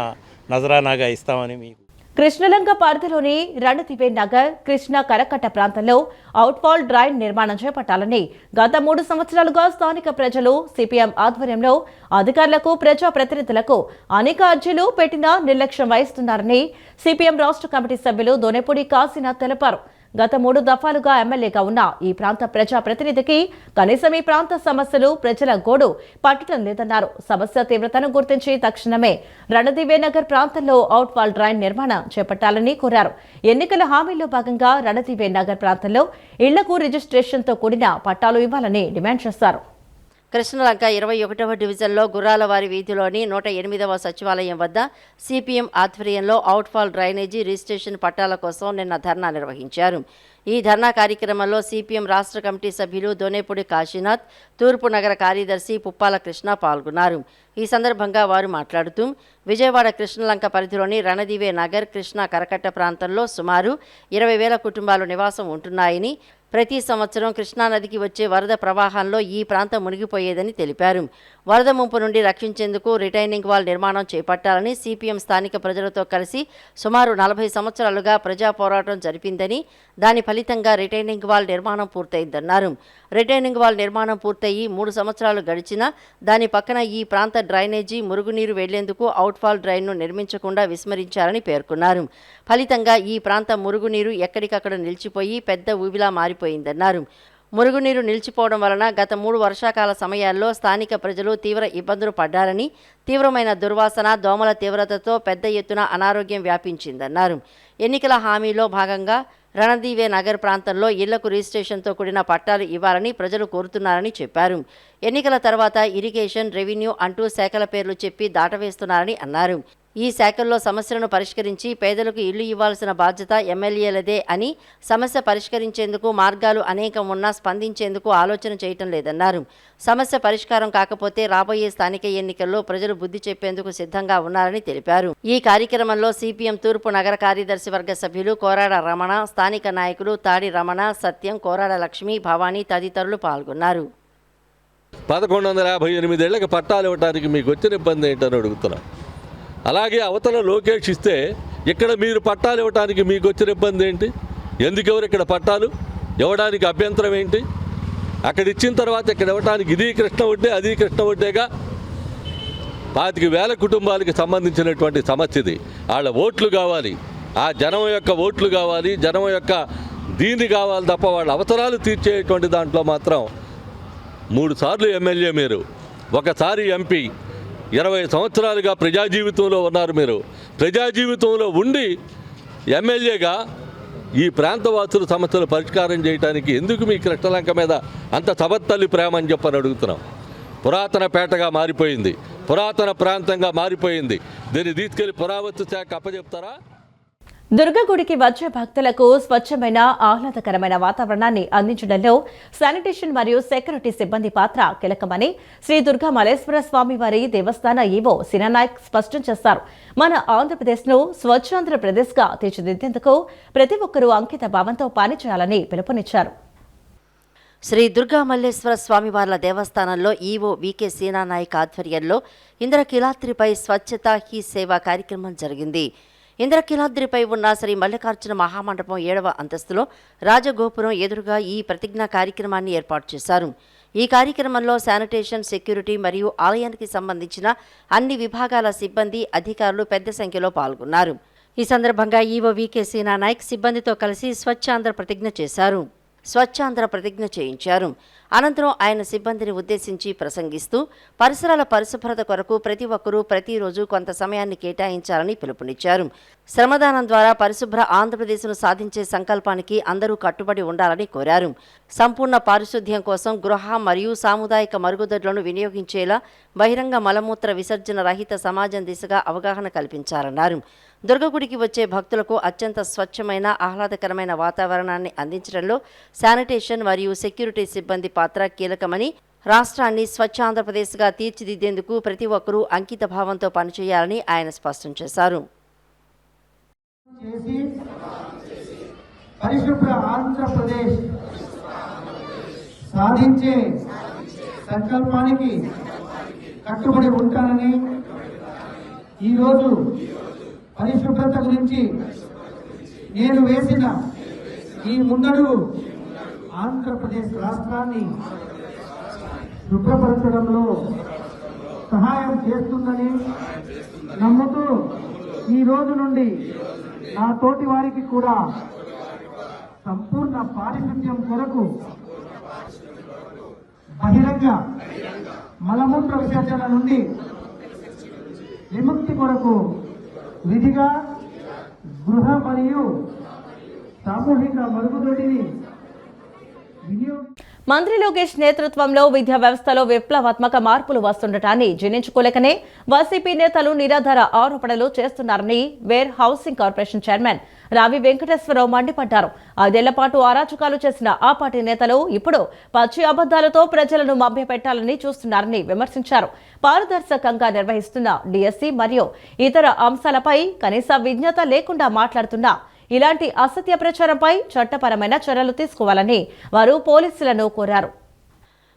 Speaker 7: నజరానాగా ఇస్తామని మీకు.
Speaker 1: కృష్ణలంక పరిధిలోని రణదివే నగర్, కృష్ణా కరకట్ట ప్రాంతంలో అవుట్ఫాల్ డ్రైన్ నిర్మాణం చేపట్టాలని గత 3 సంవత్సరాలుగా స్థానిక ప్రజలు సిపిఎం ఆధ్వర్యంలో అధికారులకు, ప్రజాప్రతినిధులకు అనేక అర్జీలు పెట్టినా నిర్లక్ష్యం వహిస్తున్నారని సిపిఎం రాష్ట్ర కమిటీ సభ్యులు దొనెపూడి కాశీనాథ్ తెలిపారు. గత 3 దఫాలుగా ఎమ్మెల్యేగా ఉన్న ఈ ప్రాంత ప్రజాప్రతినిధికి కనీసం ఈ ప్రాంత సమస్యలు, ప్రజల గోడు పట్టడం లేదన్నారు. సమస్య తీవ్రతను గుర్తించి తక్షణమే రణదివే నగర్ ప్రాంతంలో అవుట్ఫాల్ డ్రైన్ నిర్మాణం చేపట్టాలని కోరారు. ఎన్నికల హామీల్లో భాగంగా రణదివే నగర్ ప్రాంతంలో ఇళ్లకు రిజిస్ట్రేషన్తో కూడిన పట్టాలు ఇవ్వాలని డిమాండ్ చేశారు.
Speaker 2: కృష్ణలంక 21వ డివిజన్లో గుర్రాలవారి వీధిలోని 108వ సచివాలయం వద్ద సిపిఎం ఆధ్వర్యంలో అవుట్ఫాల్ డ్రైనేజీ రిజిస్ట్రేషన్ పట్టాల కోసం నిన్న ధర్నా నిర్వహించారు. ఈ ధర్నా కార్యక్రమంలో సిపిఎం రాష్ట్ర కమిటీ సభ్యులు దొనేపూడి కాశీనాథ్, తూర్పు నగర కార్యదర్శి పుప్పాల కృష్ణ పాల్గొన్నారు. ఈ సందర్భంగా వారు మాట్లాడుతూ విజయవాడ కృష్ణలంక పరిధిలోని రణదివే నగర్, కృష్ణా కరకట్ట ప్రాంతంలో సుమారు 20,000 కుటుంబాలు నివాసం ఉంటున్నాయని, ప్రతి సంవత్సరం కృష్ణానదికి వచ్చే వరద ప్రవాహంలో ఈ ప్రాంతం మునిగిపోయేదని తెలిపారు. వరద ముంపు నుండి రక్షించేందుకు రిటైనింగ్ వాల్ నిర్మాణం చేపట్టాలని సిపిఎం స్థానిక ప్రజలతో కలిసి సుమారు 40 సంవత్సరాలుగా ప్రజా పోరాటం జరిపిందని, దాని ఫలితంగా రిటైనింగ్ వాల్ నిర్మాణం పూర్తయిందన్నారు. రిటైనింగ్ వాల్ నిర్మాణం పూర్తయి 3 సంవత్సరాలు గడిచినా దాని పక్కన ఈ ప్రాంత డ్రైనేజీ, మురుగునీరు వెళ్లేందుకు అవుట్ఫాల్ డ్రైన్ను నిర్మించకుండా విస్మరించారని పేర్కొన్నారు. ఫలితంగా ఈ ప్రాంత మురుగునీరు ఎక్కడికక్కడ నిలిచిపోయి పెద్ద ఊబిలా మారిపోయిందన్నారు. మురుగునీరు నిలిచిపోవడం వలన గత 3 వర్షాకాల సమయాల్లో స్థానిక ప్రజలు తీవ్ర ఇబ్బందులు పడ్డారని, తీవ్రమైన దుర్వాసన, దోమల తీవ్రతతో పెద్ద ఎత్తున అనారోగ్యం వ్యాపించిందన్నారు. ఎన్నికల హామీలో భాగంగా రణదివే నగర్ ప్రాంతంలో ఇళ్లకు రిజిస్ట్రేషన్తో కూడిన పట్టాలు ఇవ్వాలని ప్రజలు కోరుతున్నారని చెప్పారు. ఎన్నికల తర్వాత ఇరిగేషన్, రెవెన్యూ అంటూ శాఖల పేర్లు చెప్పి దాటవేస్తున్నారని అన్నారు. ఈ శాఖల్లో సమస్యలను పరిష్కరించి పేదలకు ఇల్లు ఇవ్వాల్సిన బాధ్యత ఎమ్మెల్యేలదే అని, సమస్య పరిష్కరించేందుకు మార్గాలు అనేకం ఉన్నా స్పందించేందుకు ఆలోచన చేయటం లేదన్నారు. సమస్య పరిష్కారం కాకపోతే రాబోయే స్థానిక ఎన్నికల్లో ప్రజలు బుద్ధి చెప్పేందుకు సిద్ధంగా ఉన్నారని తెలిపారు. ఈ కార్యక్రమంలో సిపిఎం తూర్పు నగర కార్యదర్శి వర్గ సభ్యులు కోరాడ రమణ, స్థానిక నాయకులు తాడి రమణ, సత్యం, కోరాడ లక్ష్మి, భవానీ తదితరులు పాల్గొన్నారు.
Speaker 8: 1158 ఏళ్ళకి పట్టాలు ఇవ్వడానికి మీకు వచ్చిన ఇబ్బంది ఏంటని అడుగుతున్నాం. అలాగే అవతల లోకేష్ ఇస్తే ఇక్కడ మీరు పట్టాలు ఇవ్వడానికి మీకు వచ్చిన ఇబ్బంది ఏంటి? ఎందుకు ఎవరు ఇక్కడ పట్టాలు ఇవ్వడానికి అభ్యంతరం ఏంటి? అక్కడ ఇచ్చిన తర్వాత ఇక్కడ ఇవ్వడానికి ఇది కృష్ణ వడ్డే, అది కృష్ణ వడ్డేగా. 25,000 కుటుంబాలకి సంబంధించినటువంటి సమస్య ఇది. వాళ్ళ ఓట్లు కావాలి, ఆ జనం యొక్క ఓట్లు కావాలి, జనం యొక్క దీన్ని కావాలి తప్ప వాళ్ళ అవసరాలు తీర్చేటువంటి దాంట్లో మాత్రం 3 సార్లు ఎమ్మెల్యే మీరు, ఒకసారి ఎంపీ, 20 సంవత్సరాలుగా ప్రజా జీవితంలో ఉన్నారు. మీరు ప్రజా జీవితంలో ఉండి ఎమ్మెల్యేగా ఈ ప్రాంతవాసుల సమస్యలు పరిష్కారం చేయడానికి ఎందుకు మీ కృష్ణలంక మీద అంత సబత్తల్లి ప్రేమ అని చెప్పని అడుగుతున్నాం. పురాతన పేటగా మారిపోయింది, పురాతన ప్రాంతంగా మారిపోయింది. దీన్ని తీసుకెళ్లి పురావస్తు శాఖ అప్పచెప్తారా?
Speaker 1: దుర్గగుడికి వచ్చే భక్తులకు స్వచ్ఛమైన, ఆహ్లాదకరమైన వాతావరణాన్ని అందించడంలో శానిటేషన్ మరియు సెక్యూరిటీ సిబ్బంది పాత్ర కీలకమని శ్రీ దుర్గా మల్లేశ్వర స్వామివారి దేవస్థాన ఈవో సినానాయక్ స్పష్టం చేశారు. మన ఆంధ్రప్రదేశ్ను స్వచ్ఛాంధ్రప్రదేశ్గా తీర్చిదిద్దేందుకు ప్రతి ఒక్కరూ అంకిత భావంతో పనిచేయాలని పిలుపునిచ్చారు.
Speaker 2: శ్రీ దుర్గా మల్లేశ్వర స్వామివార్ల దేవస్థానంలో ఈవో వికే సీనానాయక్ ఆధ్వర్యంలో ఇంద్రకీలాద్రిపై స్వచ్ఛతా హీ సేవ కార్యక్రమం జరిగింది. ఇంద్రకీలాద్రిపై ఉన్న శ్రీ మల్లికార్జున మహామండపం 7వ అంతస్తులో రాజగోపురం ఎదురుగా ఈ ప్రతిజ్ఞా కార్యక్రమాన్ని ఏర్పాటు చేశారు. ఈ కార్యక్రమంలో శానిటేషన్, సెక్యూరిటీ మరియు ఆలయానికి సంబంధించిన అన్ని విభాగాల సిబ్బంది, అధికారులు పెద్ద సంఖ్యలో పాల్గొన్నారు. ఈ సందర్భంగా ఈవో వికే సేనా నాయక్ సిబ్బందితో కలిసి స్వచ్ఛాంధ్ర ప్రతిజ్ఞ చేశారు. స్వచ్ఛాంధ్ర ప్రతిజ్ఞ చేయించారు. అనంతరం ఆయన సిబ్బందిని ఉద్దేశించి ప్రసంగిస్తూ పరిసరాల పరిశుభ్రత కొరకు ప్రతి ఒక్కరూ ప్రతిరోజు కొంత సమయాన్ని కేటాయించాలని పిలుపునిచ్చారు. శ్రమదానం ద్వారా పరిశుభ్ర ఆంధ్రప్రదేశ్ను సాధించే సంకల్పానికి అందరూ కట్టుబడి ఉండాలని కోరారు. సంపూర్ణ పారిశుద్ధ్యం కోసం గృహ మరియు సాముదాయిక మరుగుదొడ్లను వినియోగించేలా బహిరంగ మలమూత్ర విసర్జన రహిత సమాజం దిశగా అవగాహన కల్పించాలన్నారు. దుర్గగుడికి వచ్చే భక్తులకు అత్యంత స్వచ్ఛమైన, ఆహ్లాదకరమైన వాతావరణాన్ని అందించడంలో శానిటేషన్ మరియు సెక్యూరిటీ సిబ్బంది పాత్ర కీలకమని, రాష్ట్రాన్ని స్వచ్ఛ ఆంధ్రప్రదేశ్గా తీర్చిదిద్దేందుకు ప్రతి ఒక్కరూ అంకిత భావంతో పనిచేయాలని ఆయన స్పష్టం చేశారు.
Speaker 9: పరిశుభ్ర ఆంధ్రప్రదేశ్ సాధించే సంకల్పానికి కట్టుబడి ఉంటానని, ఈరోజు పరిశుభ్రత గురించి నేను వేసిన ఈ ముందడుగు ఆంధ్రప్రదేశ్ రాష్ట్రాన్ని శుభ్రపరచడంలో సహాయం చేస్తుందని నమ్ముతూ ఈ రోజు నుండి నా తోటి వారికి కూడా సంపూర్ణ పారిశుద్ధ్యం కొరకు, బహిరంగ మలమూత్ర విసర్జన నుండి విముక్తి కొరకు విధిగా గృహ మరియు సామూహిక మరుగుదొడ్డిని
Speaker 1: మంత్రి లోకేష్ నేతృత్వంలో విద్యా వ్యవస్థలో విప్లవాత్మక మార్పులు వస్తుండటాన్ని జీర్ణించుకోలేకనే వైసీపీ నేతలు నిరాధార ఆరోపణలు చేస్తున్నారని వేర్ హౌసింగ్ కార్పొరేషన్ చైర్మన్ రావి వెంకటేశ్వరరావు మండిపడ్డారు. 5 ఏళ్ల పాటు అరాచకాలు చేసిన ఆ పార్టీ నేతలు ఇప్పుడు పచ్చి అబద్దాలతో ప్రజలను మభ్యపెట్టాలని చూస్తున్నారని విమర్శించారు. పారదర్శకంగా నిర్వహిస్తున్న డిఎస్సి మరియు ఇతర అంశాలపై కనీస విజ్ఞత లేకుండా మాట్లాడుతున్నా ఇలాంటి అసత్య ప్రచారంపై చట్టపరమైన చర్యలు తీసుకోవాలని వారు పోలీసులను కోరారు.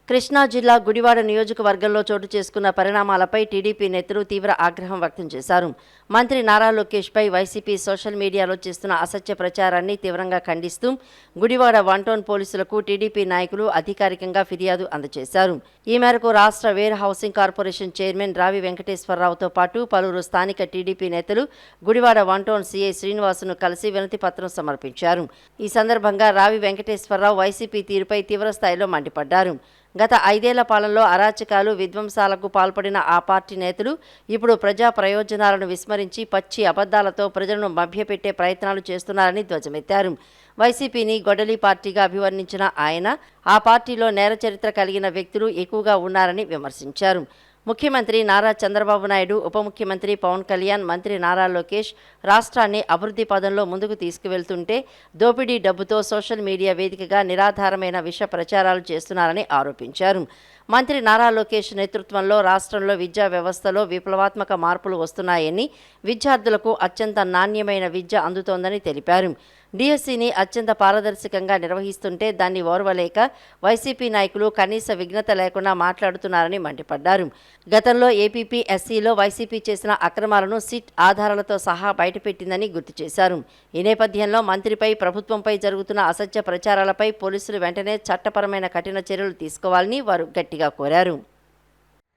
Speaker 2: కృష్ణా జిల్లా గుడివాడ నియోజకవర్గంలో చోటు చేసుకున్న పరిణామాలపై టీడీపీ నేతలు తీవ్ర ఆగ్రహం వ్యక్తం చేశారు. మంత్రి నారా లోకేష్పై వైసీపీ సోషల్ మీడియాలో చేస్తున్న అసత్య ప్రచారాన్ని తీవ్రంగా ఖండిస్తూ గుడివాడ 1 టౌన్ పోలీసులకు టీడీపీ నాయకులు అధికారికంగా ఫిర్యాదు అందజేశారు. ఈ మేరకు రాష్ట్ర వేర్ హౌసింగ్ కార్పొరేషన్ చైర్మన్ రావి వెంకటేశ్వరరావుతో పాటు పలువురు స్థానిక టీడీపీ నేతలు గుడివాడ 1 టౌన్ సీఐ శ్రీనివాసును కలిసి వినతి పత్రం సమర్పించారు. ఈ సందర్భంగా రావి వెంకటేశ్వరరావు వైసీపీ తీరుపై తీవ్రస్థాయిలో మండిపడ్డారు. గత 5 ఏళ్ల పాలనలో అరాచకాలు, విధ్వంసాలకు పాల్పడిన ఆ పార్టీ నేతలు ఇప్పుడు ప్రజా ప్రయోజనాలను విస్మరించి పచ్చి అబద్దాలతో ప్రజలను మభ్యపెట్టే ప్రయత్నాలు చేస్తున్నారని ధ్వజమెత్తారు. వైసీపీని గొడ్డలి పార్టీగా అభివర్ణించిన ఆయన ఆ పార్టీలో నేర చరిత్ర కలిగిన వ్యక్తులు ఎక్కువగా ఉన్నారని విమర్శించారు. ముఖ్యమంత్రి నారా చంద్రబాబు నాయుడు, ఉప ముఖ్యమంత్రి పవన్ కళ్యాణ్, మంత్రి నారా లోకేష్ రాష్ట్రాన్ని అభివృద్ధి పదంలో ముందుకు తీసుకువెళ్తుంటే దోపిడీ డబ్బుతో సోషల్ మీడియా వేదికగా నిరాధారమైన విష ప్రచారాలు చేస్తున్నారని ఆరోపించారు. మంత్రి నారా లోకేష్ నేతృత్వంలో రాష్ట్రంలో విద్యా వ్యవస్థలో విప్లవాత్మక మార్పులు వస్తున్నాయని, విద్యార్థులకు అత్యంత నాణ్యమైన విద్య అందుతోందని తెలిపారు. డిఎస్సిని అత్యంత పారదర్శకంగా నిర్వహిస్తుంటే దాన్ని ఓర్వలేక వైసీపీ నాయకులు కనీస విఘ్నత లేకుండా మాట్లాడుతున్నారని మండిపడ్డారు. గతంలో ఏపీపీఎస్సీలో వైసీపీ చేసిన అక్రమాలను సిట్ ఆధారాలతో సహా బయటపెట్టిందని గుర్తు చేశారు. ఈ నేపథ్యంలో మంత్రిపై, ప్రభుత్వంపై జరుగుతున్న అసత్య ప్రచారాలపై పోలీసులు వెంటనే చట్టపరమైన కఠిన చర్యలు తీసుకోవాలని వారు గట్టిగా కోరారు.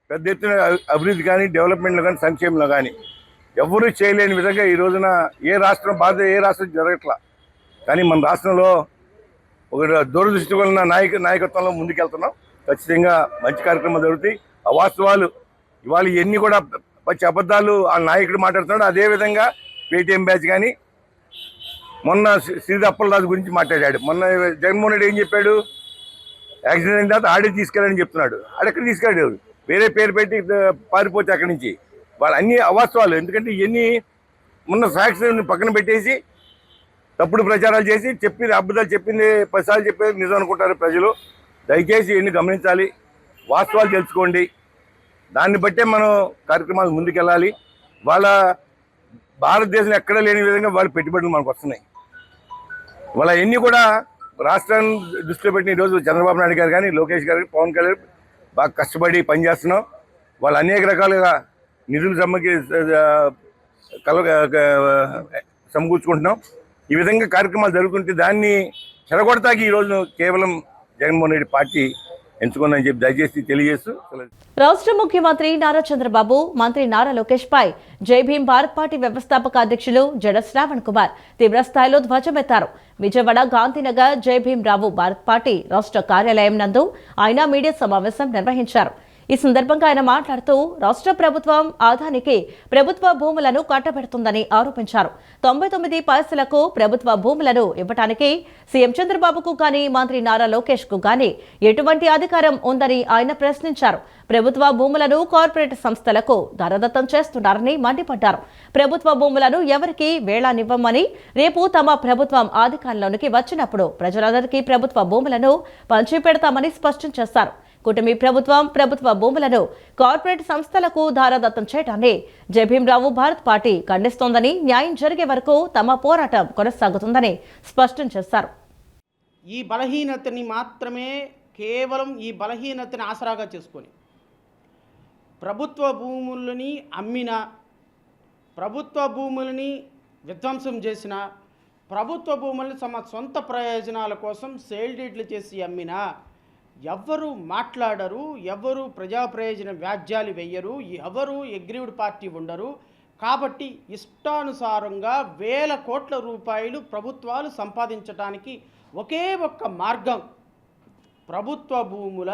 Speaker 10: పెద్ద ఎత్తున అభివృద్ధి కానీ, డెవలప్మెంట్లో కానీ, సంక్షేమంలో కానీ ఎవరూ చేయలేని విధంగా ఈ రోజున ఏ రాష్ట్రం జరగట్లా. కానీ మన రాష్ట్రంలో ఒక దూరదృష్టి వలన నాయకత్వంలో ముందుకెళ్తున్నాం. ఖచ్చితంగా మంచి కార్యక్రమాలు జరుగుతాయి. అవాస్తవాలు ఇవాళ ఇవన్నీ కూడా పచ్చి అబద్ధాలు ఆ నాయకుడు మాట్లాడుతున్నాడు. అదేవిధంగా పేటీఎం బ్యాచ్ కానీ, మొన్న శ్రీధర్ అప్పలరాజు గురించి మాట్లాడాడు. మొన్న జగన్మోహన్ రెడ్డి ఏం చెప్పాడు? యాక్సిడెంట్ అయిన తర్వాత ఆడే తీసుకెళ్ళాలని చెప్తున్నాడు. ఆడెక్కడ తీసుకెళ్ళాడు? వేరే పేరు పెట్టి పారిపోతే అక్కడి నుంచి. వాళ్ళు అన్ని అవాస్తవాలు. ఎందుకంటే ఇవన్నీ మొన్న ఫ్యాక్ట్స్ పక్కన పెట్టేసి తప్పుడు ప్రచారాలు చేసి అబద్ధాలు చెప్పింది 10 సార్లు చెప్పేది నిజం అనుకుంటారు ప్రజలు. దయచేసి ఇవన్నీ గమనించాలి, వాస్తవాలు తెలుసుకోండి. దాన్ని బట్టే మనం కార్యక్రమాలు ముందుకెళ్ళాలి. వాళ్ళ భారతదేశం ఎక్కడా లేని విధంగా వాళ్ళ పెట్టుబడులు మనకు వస్తున్నాయి. వాళ్ళ ఎన్ని కూడా రాష్ట్రాన్ని దృష్టిలో పెట్టిన ఈరోజు చంద్రబాబు నాయుడు గారు కానీ, లోకేష్ గారు, పవన్ కళ్యాణ్ బాగా కష్టపడి పనిచేస్తున్నాం. వాళ్ళు అనేక రకాలుగా నిధులు సమకూర్చుకుంటున్నాం. ఈ విధంగా కార్యక్రమాలు జరుగుతుంటే దాన్ని చెడగొడతాకి ఈరోజు కేవలం జగన్మోహన్ రెడ్డి పార్టీ ఎంచుకుందని చెప్పి దయచేసి తెలియజేస్తూ
Speaker 1: రాష్ట్ర ముఖ్యమంత్రి నారా చంద్రబాబు మంత్రి నారా లోకేష్ పై జై భీమ్ భారత్ పార్టీ వ్యవస్థాపక అధ్యక్షులు జడ శ్రావణ్ కుమార్ తీవ్రస్థాయిలో ధ్వజమెత్తారు. విజయవాడ గాంధీనగర్ జై భీమ్ రావు భారత్ పార్టీ రాష్ట్ర కార్యాలయం నందు ఆయన మీడియా సమావేశం నిర్వహించారు. ఈ సందర్భంగా ఆయన మాట్లాడుతూ రాష్ట్ర ప్రభుత్వం ఆదానికి ప్రభుత్వ భూములను కట్టబెడుతుందని ఆరోపించారు. 99 పైసలకు ప్రభుత్వ భూములను ఇవ్వడానికి సీఎం చంద్రబాబుకు గాని మంత్రి నారా లోకేష్ కు గాని ఎటువంటి అధికారం ఉందని ఆయన ప్రశ్నించారు. ప్రభుత్వ భూములను కార్పొరేట్ సంస్థలకు దారదత్తం చేస్తున్నారని మండిపడ్డారు. ప్రభుత్వ భూములను ఎవరికి వేళానివ్వమని, రేపు తమ ప్రభుత్వం అధికారంలోనికి వచ్చినప్పుడు ప్రజలందరికీ ప్రభుత్వ భూములను పంచిపెడతామని స్పష్టం చేశారు. కూటమి ప్రభుత్వం ప్రభుత్వ భూములను కార్పొరేట్ సంస్థలకు దారదత్తం చేయడాన్ని జై భీమ్ రావు భారత్ పార్టీ ఖండిస్తోందని, న్యాయం జరిగే వరకు తమ పోరాటం కొనసాగుతుందని స్పష్టం చేశారు.
Speaker 11: ఈ బలహీనతని మాత్రమే కేవలం ఈ బలహీనతని ఆసరాగా చేసుకొని ప్రభుత్వ భూములని అమ్మిన, ప్రభుత్వ భూములని విధ్వంసం చేసిన, ప్రభుత్వ భూములను తమ సొంత ప్రయోజనాల కోసం సేల్ డీడ్లు చేసి అమ్మిన ఎవరు మాట్లాడరు, ఎవరు ప్రజా ప్రయోజన వ్యాజ్యాలు వేయరు, ఎవరు అగ్రీవ్డ్ పార్టీ ఉండరు. కాబట్టి ఇష్టానుసారంగా వేల కోట్ల రూపాయలు ప్రభుత్వాలు సంపాదించడానికి ఒకే ఒక్క మార్గం ప్రభుత్వ భూముల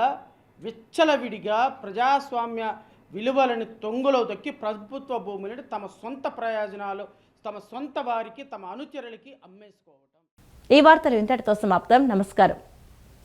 Speaker 11: విచ్చలవిడిగా ప్రజాస్వామ్య విలువలను తొంగలో దొక్కి ప్రభుత్వ భూములను తమ సొంత ప్రయోజనాలు, తమ సొంత వారికి, తమ అనుచరులకి అమ్మేసుకోవటం.
Speaker 1: ఈ వార్తలు ఇంతటితో సమాప్తం. నమస్కారం.